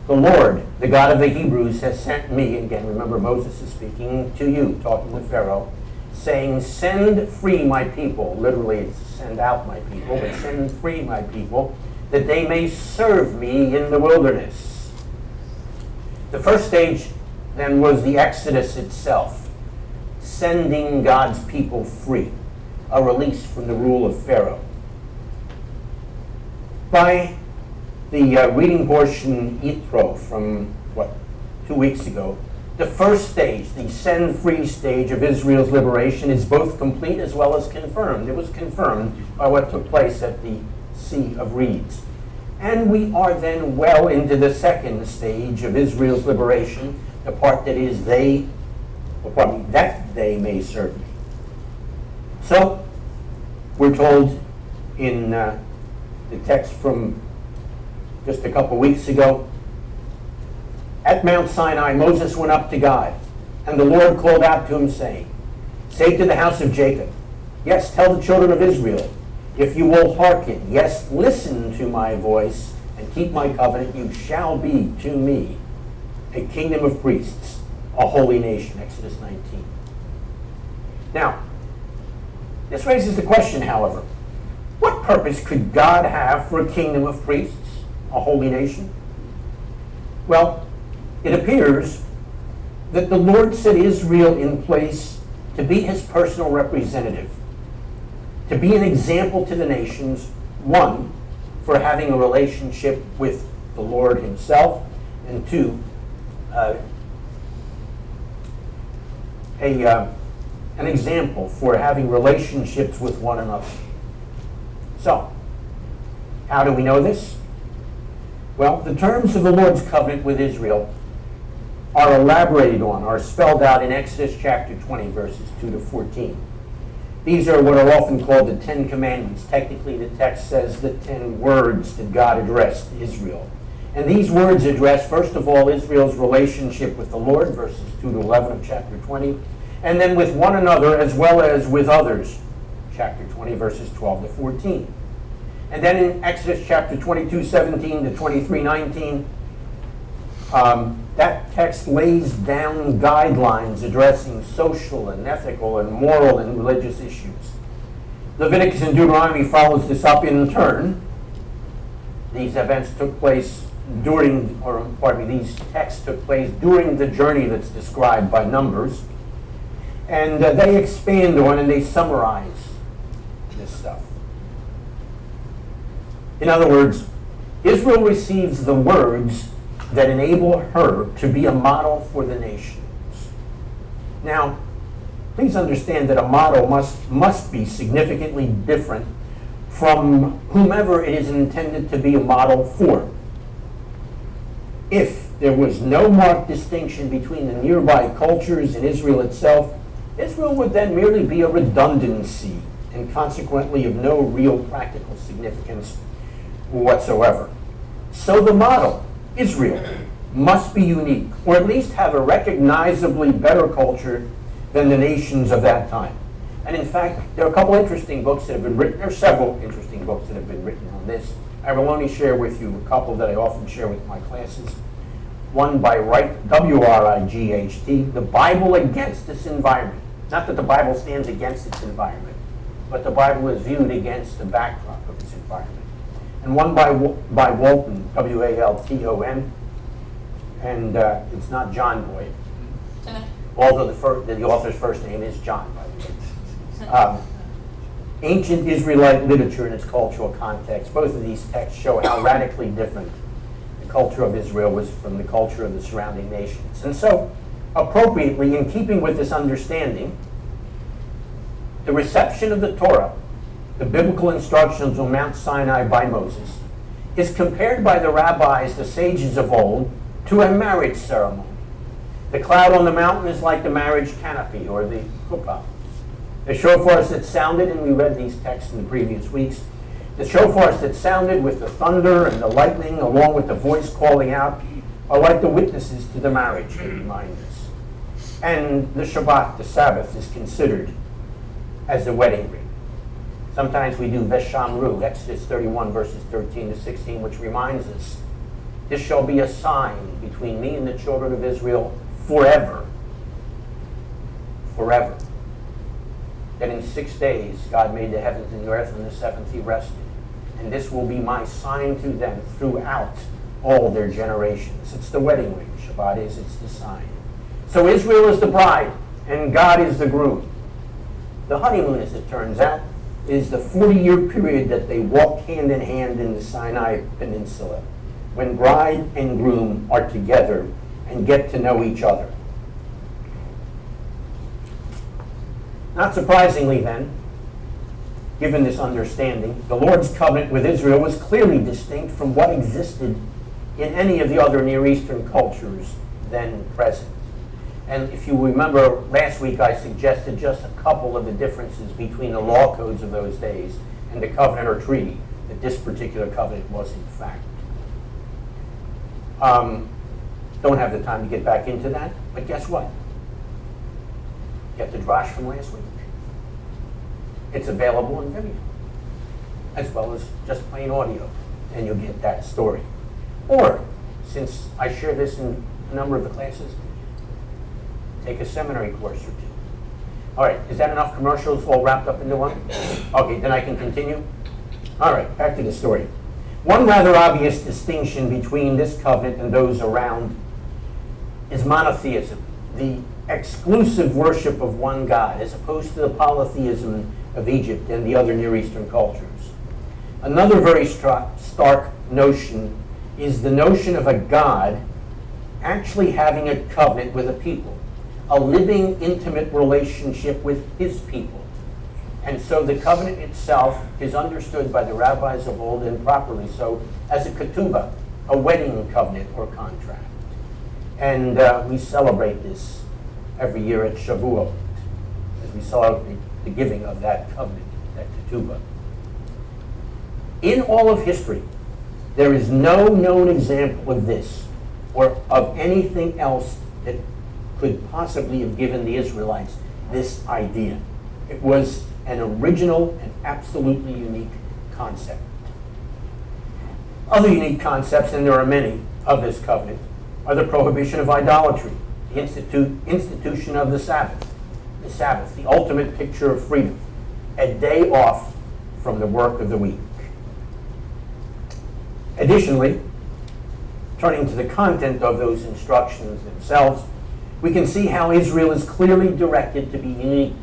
the Lord, the God of the Hebrews, has sent me, again, remember Moses is speaking to you, talking with Pharaoh, saying, send free my people. Literally, it's send out my people, but send free my people, that they may serve me in the wilderness. The first stage, then, was the Exodus itself, sending God's people free, a release from the rule of Pharaoh. By the reading portion, Yitro, from, 2 weeks ago, The first stage, the sin-free stage of Israel's liberation, is both complete as well as confirmed. It was confirmed by what took place at the Sea of Reeds. And we are then well into the second stage of Israel's liberation, the part that is that they may serve me. So, we're told in the text from just a couple weeks ago, at Mount Sinai, Moses went up to God, and the Lord called out to him, saying, say to the house of Jacob, yes, tell the children of Israel, if you will hearken, yes, listen to my voice, and keep my covenant, you shall be to me a kingdom of priests, a holy nation. Exodus 19. Now, this raises the question, however, what purpose could God have for a kingdom of priests, a holy nation? Well, it appears that the Lord set Israel in place to be his personal representative, to be an example to the nations, one, for having a relationship with the Lord himself, and two, an example for having relationships with one another. So, how do we know this? Well, the terms of the Lord's covenant with Israel are elaborated on, are spelled out in Exodus chapter 20, verses 2 to 14. These are what are often called the 10 Commandments. Technically, the text says the 10 words that God addressed to Israel. And these words address, first of all, Israel's relationship with the Lord, verses 2 to 11 of chapter 20, and then with one another as well as with others, chapter 20, verses 12 to 14. And then in Exodus chapter 22, 17 to 23, 19, that text lays down guidelines addressing social and ethical and moral and religious issues. Leviticus and Deuteronomy follows this up in turn. These events took place these texts took place during the journey that's described by Numbers. And they expand on and they summarize this stuff. In other words, Israel receives the words that enable her to be a model for the nations. Now, please understand that a model must be significantly different from whomever it is intended to be a model for. If there was no marked distinction between the nearby cultures and Israel itself, Israel would then merely be a redundancy and consequently of no real practical significance whatsoever. So the model, Israel, must be unique, or at least have a recognizably better culture than the nations of that time. And in fact, there are a couple interesting books that have been written. There are several interesting books that have been written on this. I will only share with you a couple that I often share with my classes. One by Wright, W-R-I-G-H-T, The Bible Against Its Environment. Not that the Bible stands against its environment, but the Bible is viewed against the backdrop of its environment. And one by Walton, W-A-L-T-O-N, and it's not John Boyd, although the author's first name is John, by the way. Ancient Israelite literature and its cultural context. Both of these texts show how radically different the culture of Israel was from the culture of the surrounding nations. And so, appropriately, in keeping with this understanding, the reception of the Torah, the biblical instructions on Mount Sinai by Moses, is compared by the rabbis, the sages of old, to a marriage ceremony. The cloud on the mountain is like the marriage canopy, or the chuppah. The shofars that sounded, and we read these texts in the previous weeks, the shofars that sounded with the thunder and the lightning, along with the voice calling out, are like the witnesses to the marriage, they remind us. And the Shabbat, the Sabbath, is considered as the wedding ring. Sometimes we do Veshamru, Exodus 31, verses 13 to 16, which reminds us, this shall be a sign between me and the children of Israel forever. Forever. That in 6 days God made the heavens and the earth, and the seventh he rested. And this will be my sign to them throughout all their generations. It's the wedding ring. Shabbat it's the sign. So Israel is the bride, and God is the groom. The honeymoon, as it turns out, is the 40-year period that they walk hand in hand in the Sinai Peninsula, when bride and groom are together and get to know each other. Not surprisingly then, given this understanding, the Lord's covenant with Israel was clearly distinct from what existed in any of the other Near Eastern cultures then present. And if you remember, last week I suggested just a couple of the differences between the law codes of those days and the covenant or treaty that this particular covenant was in fact. Don't have the time to get back into that, but guess what? Get the drash from last week. It's available in video, as well as just plain audio, and you'll get that story. Or, since I share this in a number of the classes, take a seminary course or two. All right, is that enough commercials all wrapped up into one? Okay, then I can continue. All right, back to the story. One rather obvious distinction between this covenant and those around is monotheism, the exclusive worship of one God, as opposed to the polytheism of Egypt and the other Near Eastern cultures. Another very stark notion is the notion of a God actually having a covenant with a people, a living, intimate relationship with his people. And so the covenant itself is understood by the rabbis of old, and properly so, as a ketubah, a wedding covenant or contract. And we celebrate this every year at Shavuot, as we celebrate the giving of that covenant, that ketubah. In all of history, there is no known example of this or of anything else that could possibly have given the Israelites this idea. It was an original and absolutely unique concept. Other unique concepts, and there are many, of this covenant are the prohibition of idolatry, the institution of the Sabbath, the ultimate picture of freedom, a day off from the work of the week. Additionally, turning to the content of those instructions themselves, we can see how Israel is clearly directed to be unique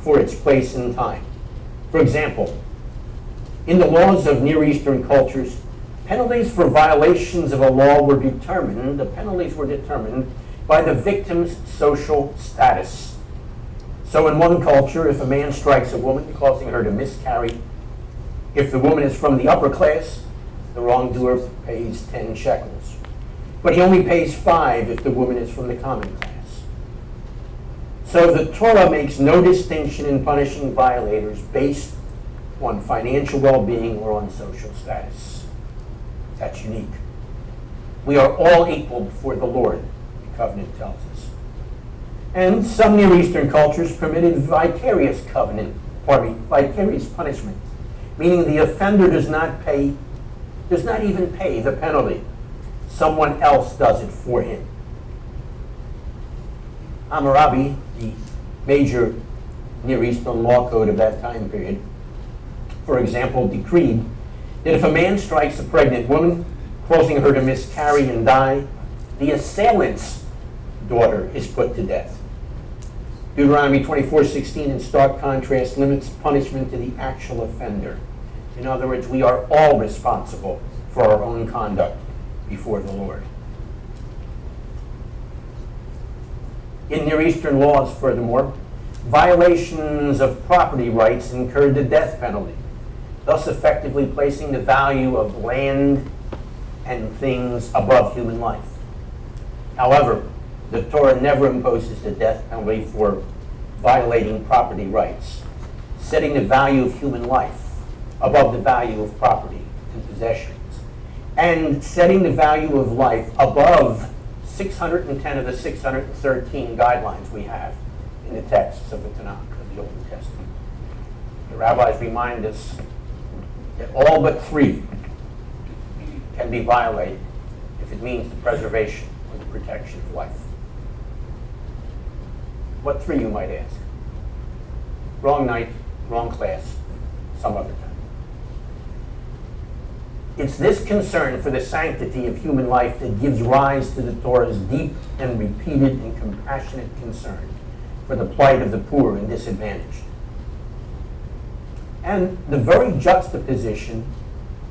for its place in time. For example, in the laws of Near Eastern cultures, penalties for violations of a law were determined by the victim's social status. So in one culture, if a man strikes a woman, causing her to miscarry, if the woman is from the upper class, the wrongdoer pays 10 shekels. But he only pays 5 if the woman is from the common class. So the Torah makes no distinction in punishing violators based on financial well-being or on social status. That's unique. We are all equal before the Lord, the covenant tells us. And some Near Eastern cultures permitted vicarious punishment, meaning the offender does not even pay the penalty. Someone else does it for him. Hammurabi, the major Near Eastern law code of that time period, for example, decreed that if a man strikes a pregnant woman, causing her to miscarry and die, the assailant's daughter is put to death. Deuteronomy 24:16, in stark contrast, limits punishment to the actual offender. In other words, we are all responsible for our own conduct before the Lord. In Near Eastern laws, furthermore, violations of property rights incurred the death penalty, thus effectively placing the value of land and things above human life. However, the Torah never imposes the death penalty for violating property rights, setting the value of human life above the value of property and possessions, and setting the value of life above 610 of the 613 guidelines we have in the texts of the Tanakh, of the Old Testament. The rabbis remind us that all but 3 can be violated if it means the preservation or the protection of life. What 3, you might ask? Wrong night, wrong class, some other time. It's this concern for the sanctity of human life that gives rise to the Torah's deep and repeated and compassionate concern for the plight of the poor and disadvantaged. And the very juxtaposition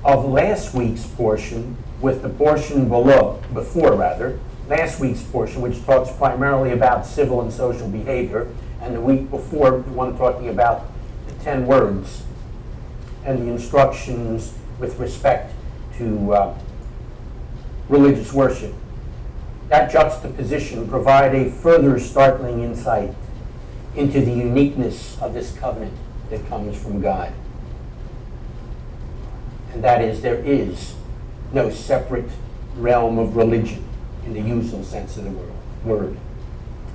of last week's portion with the portion before last week's portion, which talks primarily about civil and social behavior, and the week before, the one talking about the 10 words and the instructions with respect to religious worship. That juxtaposition provide a further startling insight into the uniqueness of this covenant that comes from God. And that is, there is no separate realm of religion in the usual sense of the word.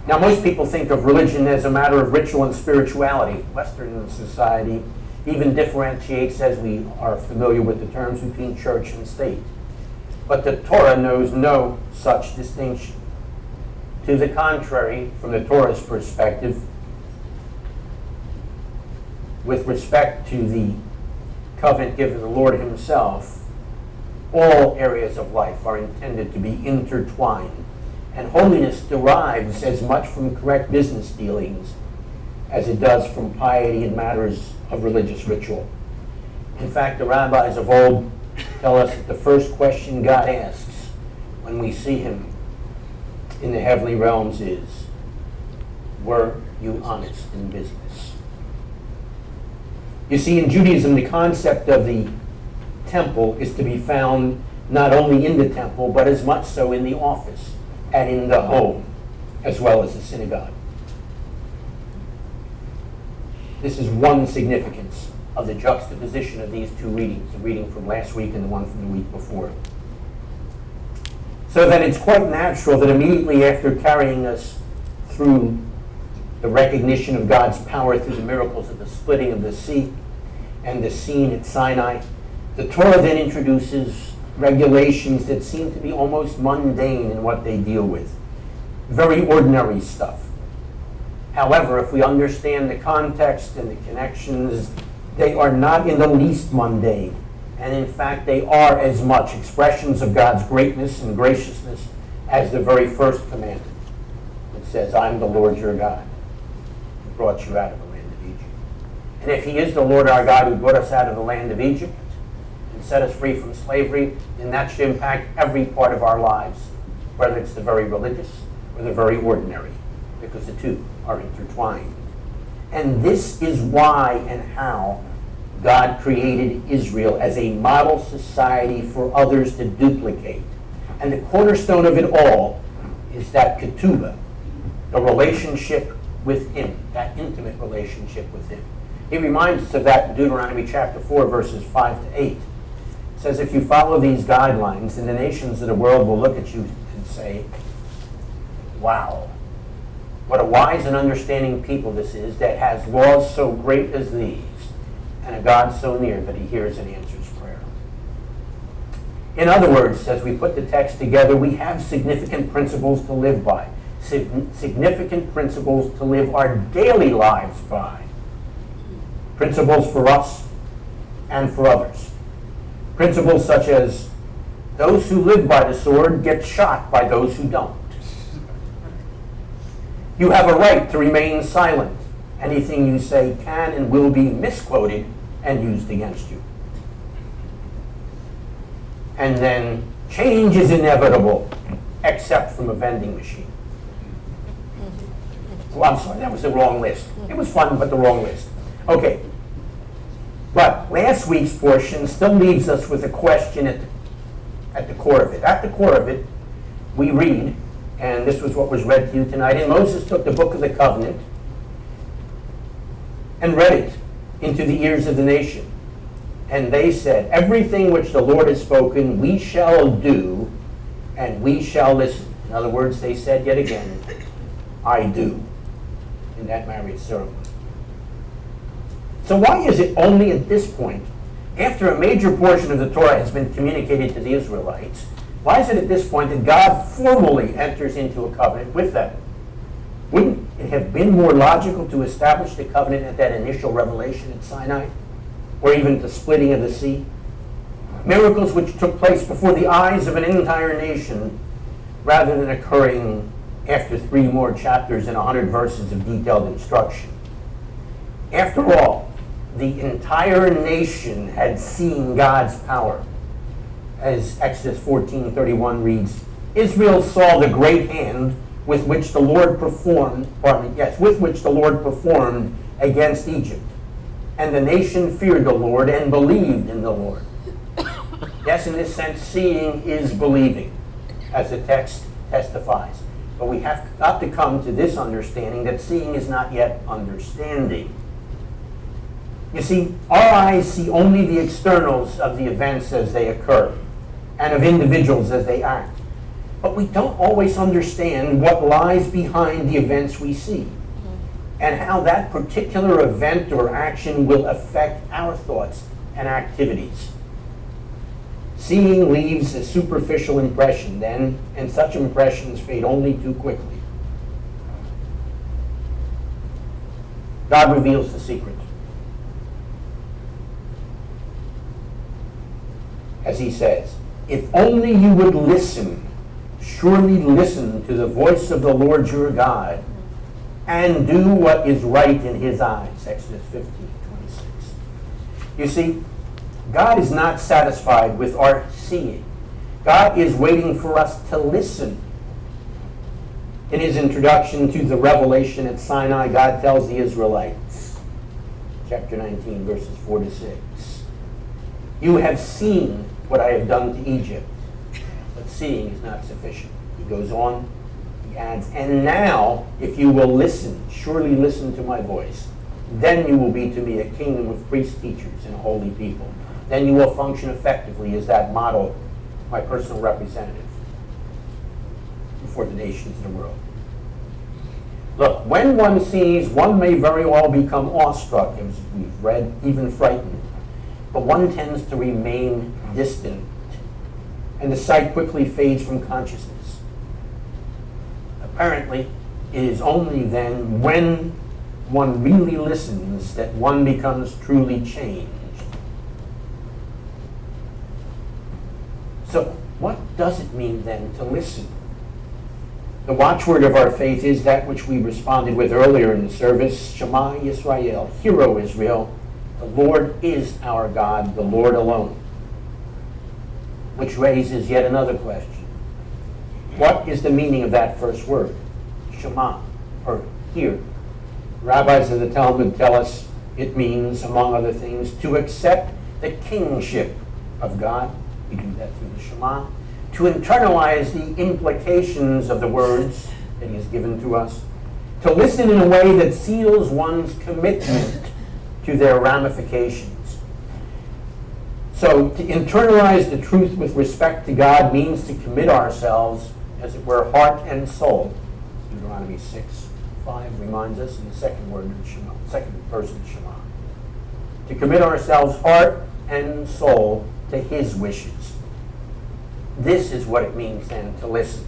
Now, most people think of religion as a matter of ritual and spirituality. Western society even differentiates, as we are familiar with the terms, between church and state. But the Torah knows no such distinction. To the contrary, from the Torah's perspective, with respect to the covenant given to the Lord himself, all areas of life are intended to be intertwined. And holiness derives as much from correct business dealings as it does from piety in matters of religious ritual. In fact, the rabbis of old tell us that the first question God asks when we see him in the heavenly realms is, were you honest in business? You see, in Judaism, the concept of the temple is to be found not only in the temple, but as much so in the office and in the home, as well as the synagogue. This is one significance of the juxtaposition of these two readings, the reading from last week and the one from the week before. So that it's quite natural that immediately after carrying us through the recognition of God's power through the miracles of the splitting of the sea and the scene at Sinai, the Torah then introduces regulations that seem to be almost mundane in what they deal with. Very ordinary stuff. However, if we understand the context and the connections, they are not in the least mundane. And in fact, they are as much expressions of God's greatness and graciousness as the very first commandment. It says, I'm the Lord your God, who brought you out of the land of Egypt. And if he is the Lord our God who brought us out of the land of Egypt and set us free from slavery, then that should impact every part of our lives, whether it's the very religious or the very ordinary, because the two are intertwined. And this is why and how God created Israel as a model society for others to duplicate. And the cornerstone of it all is that ketubah, the relationship with him, that intimate relationship with him. He reminds us of that in Deuteronomy chapter 4, verses 5 to 8. It says, if you follow these guidelines, then the nations of the world will look at you and say, wow, what a wise and understanding people this is that has laws so great as these, and a God so near that he hears and answers prayer. In other words, as we put the text together, we have significant principles to live by, significant principles to live our daily lives by, principles for us and for others. Principles such as those who live by the sword get shot by those who don't. You have a right to remain silent. Anything you say can and will be misquoted and used against you. And then, change is inevitable, except from a vending machine. Oh, I'm sorry, that was the wrong list. It was fun, but the wrong list. Okay. But last week's portion still leaves us with a question at the core of it. At the core of it, we read, and this was what was read to you tonight, and Moses took the book of the covenant and read it into the ears of the nation. And they said, everything which the Lord has spoken, we shall do, and we shall listen. In other words, they said yet again, I do, in that marriage ceremony. So why is it only at this point, after a major portion of the Torah has been communicated to the Israelites, why is it at this point that God formally enters into a covenant with them? Wouldn't it have been more logical to establish the covenant at that initial revelation at Sinai? Or even the splitting of the sea? Miracles which took place before the eyes of an entire nation, rather than occurring after 3 more chapters and 100 verses of detailed instruction. After all, the entire nation had seen God's power. As Exodus 14:31 reads, Israel saw the great hand with which the Lord performed, with which the Lord performed against Egypt. And the nation feared the Lord and believed in the Lord. Yes, in this sense, seeing is believing, as the text testifies. But we have got to come to this understanding that seeing is not yet understanding. You see, our eyes see only the externals of the events as they occur, and of individuals as they act. But we don't always understand what lies behind the events we see, and how that particular event or action will affect our thoughts and activities. Seeing leaves a superficial impression then, and such impressions fade only too quickly. God reveals the secret. As he says, if only you would listen, surely listen to the voice of the Lord your God, and do what is right in his eyes. Exodus 15:26. You see, God is not satisfied with our seeing. God is waiting for us to listen. In his introduction to the revelation at Sinai, God tells the Israelites, chapter 19, verses 4 to 6, you have seen what I have done to Egypt, but seeing is not sufficient. He goes on, he adds, and now, if you will listen, surely listen to my voice, then you will be to me a kingdom of priests, teachers, and a holy people. Then you will function effectively as that model, my personal representative, before the nations of the world. Look, when one sees, one may very well become awestruck, as we've read, even frightened. But one tends to remain distant, and the sight quickly fades from consciousness. Apparently, it is only then when one really listens that one becomes truly changed. So, what does it mean then to listen? The watchword of our faith is that which we responded with earlier in the service, Shema Yisrael, Hear, O Israel, the Lord is our God, the Lord alone. Which raises yet another question. What is the meaning of that first word? Shema, or hear. Rabbis of the Talmud tell us it means, among other things, to accept the kingship of God. We do that through the Shema. To internalize the implications of the words that he has given to us. To listen in a way that seals one's commitment to their ramifications. So to internalize the truth with respect to God means to commit ourselves, as it were, heart and soul. Deuteronomy 6:5 reminds us in the second word of Shema, second person of Shema. To commit ourselves heart and soul to his wishes. This is what it means then to listen,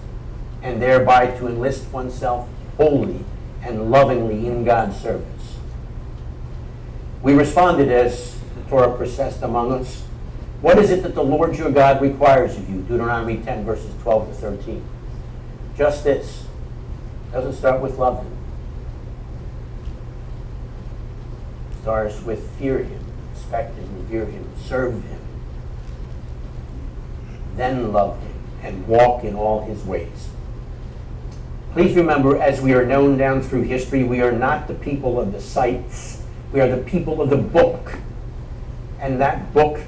and thereby to enlist oneself wholly and lovingly in God's service. We responded as the Torah processed among us. What is it that the Lord your God requires of you? Deuteronomy 10, verses 12 to 13. Just this. It doesn't start with love him. It starts with fear him, respect him, revere him, serve him. Then love him and walk in all his ways. Please remember, as we are known down through history, we are not the people of the sights. We are the people of the book. And that book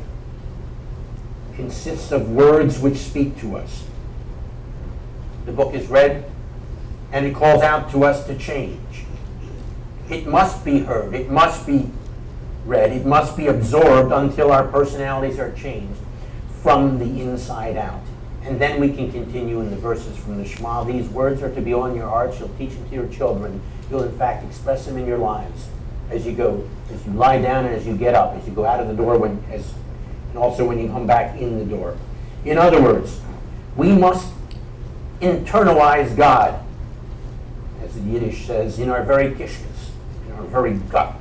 consists of words which speak to us. The book is read, and it calls out to us to change. It must be heard. It must be read. It must be absorbed until our personalities are changed from the inside out. And then we can continue in the verses from the Shema. These words are to be on your hearts. You'll teach them to your children. You'll in fact express them in your lives as you go, as you lie down and as you get up, as you go out of the door, and also when you come back in the door. In other words, we must internalize God, as the Yiddish says, in our very kishkas, in our very gut.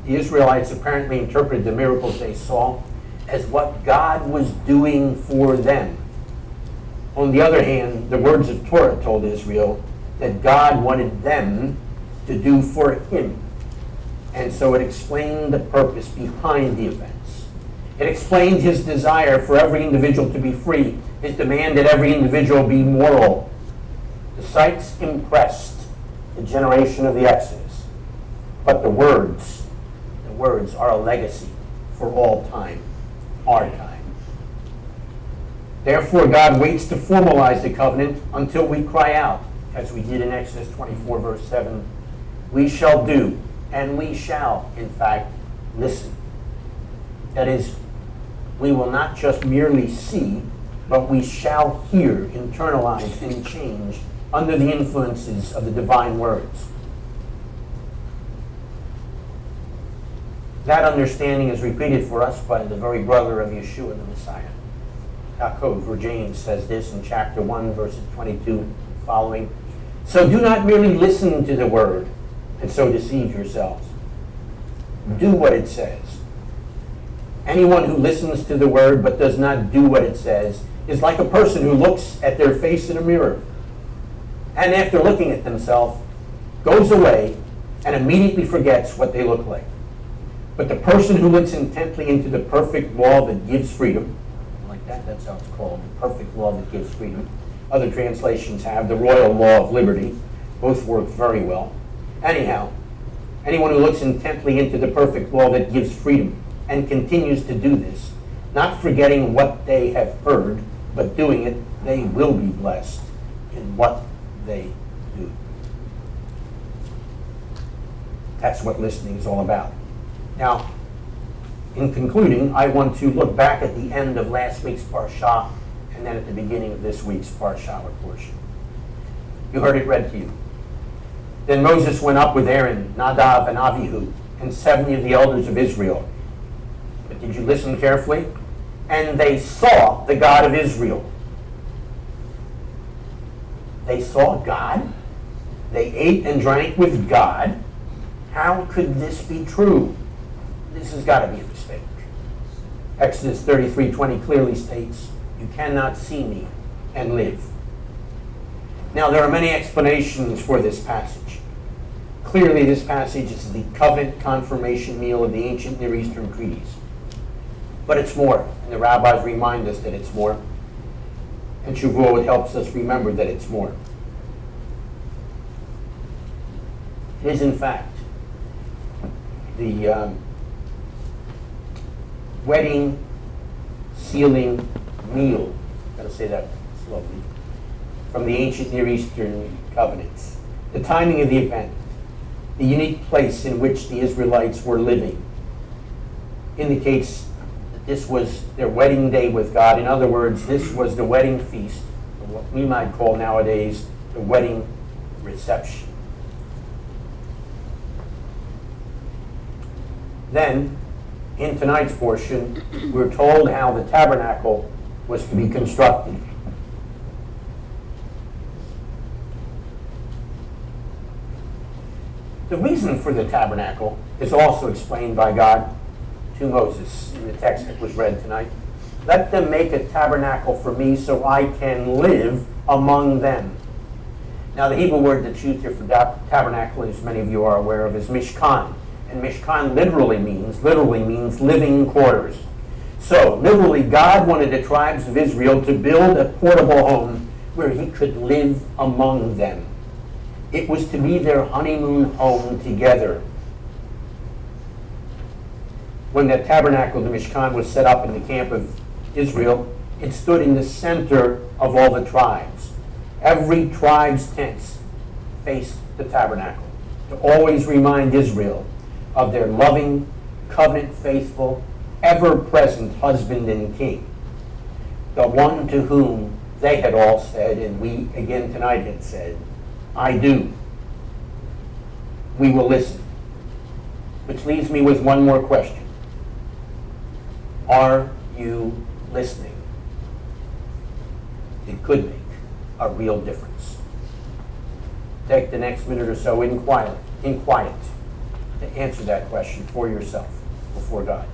The Israelites apparently interpreted the miracles they saw as what God was doing for them. On the other hand, the words of Torah told Israel that God wanted them to do for him. And so it explained the purpose behind the events. It explained his desire for every individual to be free, his demand that every individual be moral The sights impressed the generation of the Exodus, but the words are a legacy for all time, our time. Therefore, God waits to formalize the covenant until we cry out, as we did in Exodus 24, verse 7, we shall do, and we shall, in fact, listen. That is, we will not just merely see, but we shall hear, internalize, and change under the influences of the divine words. That understanding is repeated for us by the very brother of Yeshua the Messiah. Yaakov, or James, says this in chapter 1, verses 22 following. So do not merely listen to the word and so deceive yourselves. Do what it says. Anyone who listens to the word but does not do what it says is like a person who looks at their face in a mirror and after looking at themselves goes away and immediately forgets what they look like. But the person who looks intently into the perfect law that gives freedom, like that's how it's called, the perfect law that gives freedom. Other translations have the royal law of liberty. Both work very well. Anyhow, anyone who looks intently into the perfect law that gives freedom and continues to do this, not forgetting what they have heard, but doing it, they will be blessed in what they do. That's what listening is all about. Now, in concluding, I want to look back at the end of last week's Parsha and then at the beginning of this week's Parsha or portion. You heard it read to you. Then Moses went up with Aaron, Nadav, and Avihu, and 70 of the elders of Israel. But did you listen carefully? And they saw the God of Israel. They saw God? They ate and drank with God? How could this be true? This has got to be a mistake. Exodus 33:20 clearly states, you cannot see me and live. Now, there are many explanations for this passage. Clearly, this passage is the covenant confirmation meal of the ancient Near Eastern treaties. But it's more, and the rabbis remind us that it's more. And Shavuot helps us remember that it's more. It is, in fact, the wedding sealing meal, I've got to say that slowly, from the ancient Near Eastern covenants. The timing of the event, the unique place in which the Israelites were living, indicates that this was their wedding day with God. In other words, this was the wedding feast, or what we might call nowadays the wedding reception. Then, in tonight's portion, we're told how the tabernacle was to be constructed. The reason for the tabernacle is also explained by God to Moses in the text that was read tonight. Let them make a tabernacle for me so I can live among them. Now, the Hebrew word that's used here for tabernacle, as many of you are aware of, is mishkan. And mishkan literally means living quarters. So, literally, God wanted the tribes of Israel to build a portable home where he could live among them. It was to be their honeymoon home together. When the tabernacle, the Mishkan, was set up in the camp of Israel, it stood in the center of all the tribes. Every tribe's tents faced the tabernacle to always remind Israel of their loving, covenant-faithful, ever-present husband and king, the one to whom they had all said, and we again tonight had said, I do. We will listen. Which leaves me with one more question. Are you listening? It could make a real difference. Take the next minute or so in quiet to answer that question for yourself before God.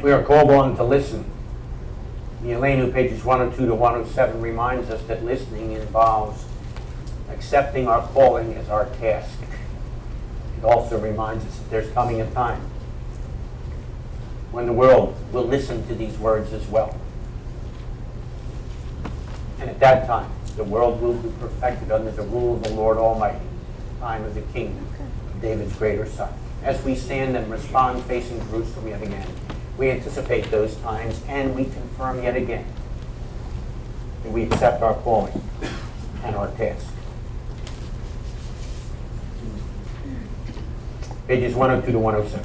We are called on to listen. The Elenu, pages 102 to 107, reminds us that listening involves accepting our calling as our task. It also reminds us that there's coming a time when the world will listen to these words as well. And at that time, the world will be perfected under the rule of the Lord Almighty, time of the kingdom of David's greater son. As we stand and respond facing Jerusalem yet again, we anticipate those times and we confirm yet again that we accept our calling and our task. Pages 102 to 107.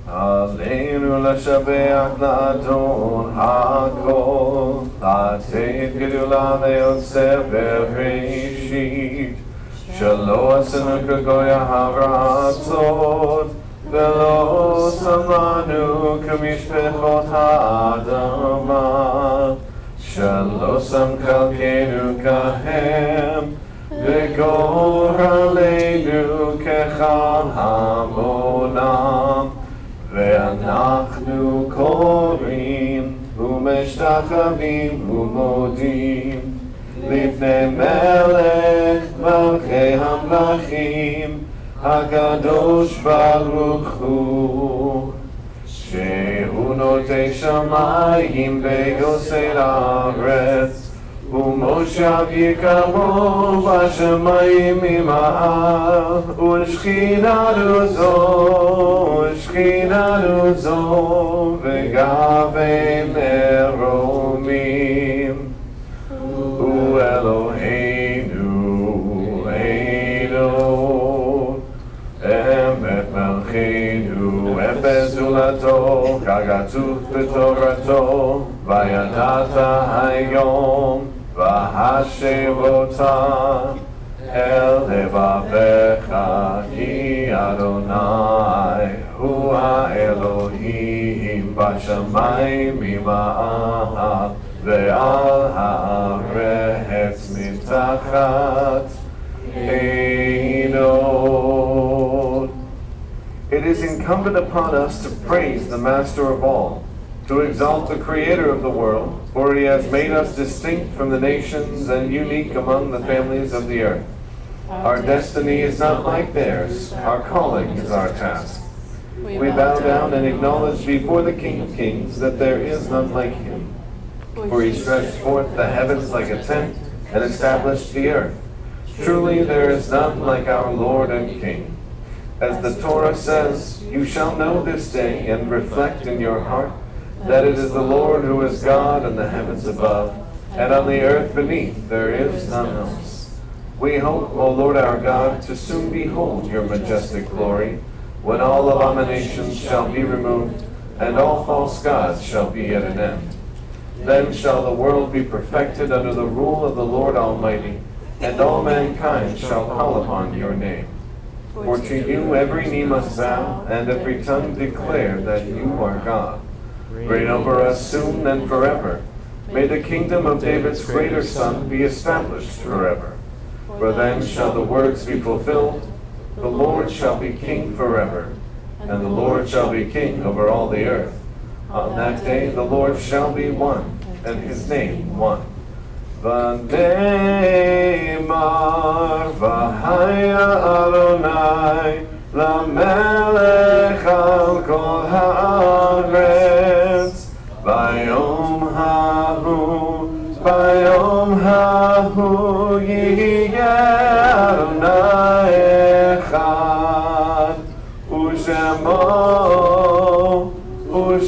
עלינו לשבח לאדון הכל, לתת גדולה ליוצר בראשית, שלא עשינו כגוי הרעצות, ולא שמנו כמשפחות האדמה, שלא שם חלקנו כהם, וגורלנו כחל המונם. ואנחנו קוראים ומשתחווים ומודים לפני מלך מלכי המלכים הקדוש ברוך הוא, שהוא נוטה שמיים ויוסר הארץ, ומושב יקמו בשמיים ממעל, ושכיננו זו וגבי מרומים. הוא אלוהינו, אמת מלכנו, אפס זולתו, ככתוב בתורתו, וידעת היום והשבותה אל לבביך, כי אדוני הוא האלוהים בשמיים ממעל ועל הארץ מתחת עינו. It is incumbent upon us to praise the Master of all, to exalt the Creator of the world, for He has made us distinct from the nations and unique among the families of the earth. Our destiny is not like theirs. Our calling is our task. We bow down and acknowledge before the King of Kings that there is none like Him. For He stretched forth the heavens like a tent and established the earth. Truly there is none like our Lord and King. As the Torah says, you shall know this day and reflect in your heart that it is the Lord who is God in the heavens above, and on the earth beneath there is none else. We hope, O Lord our God, to soon behold your majestic glory, when all abominations shall be removed, and all false gods shall be at an end. Then shall the world be perfected under the rule of the Lord Almighty, and all mankind shall call upon your name. For to you every knee must bow, and every tongue declare that you are God. Reign over us soon and forever. May the kingdom of David's greater son be established forever. For then shall the words be fulfilled, the Lord shall be king forever, and the Lord shall be king over all the earth. On that day the Lord shall be one, and his name one. ונאמר והיה אדוני למלך על כל הארץ ביום ההוא יהיה אדוני אחד ושמו אחד.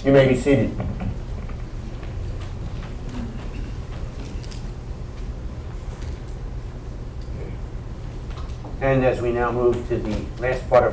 You may be seated. And as we now move to the last part of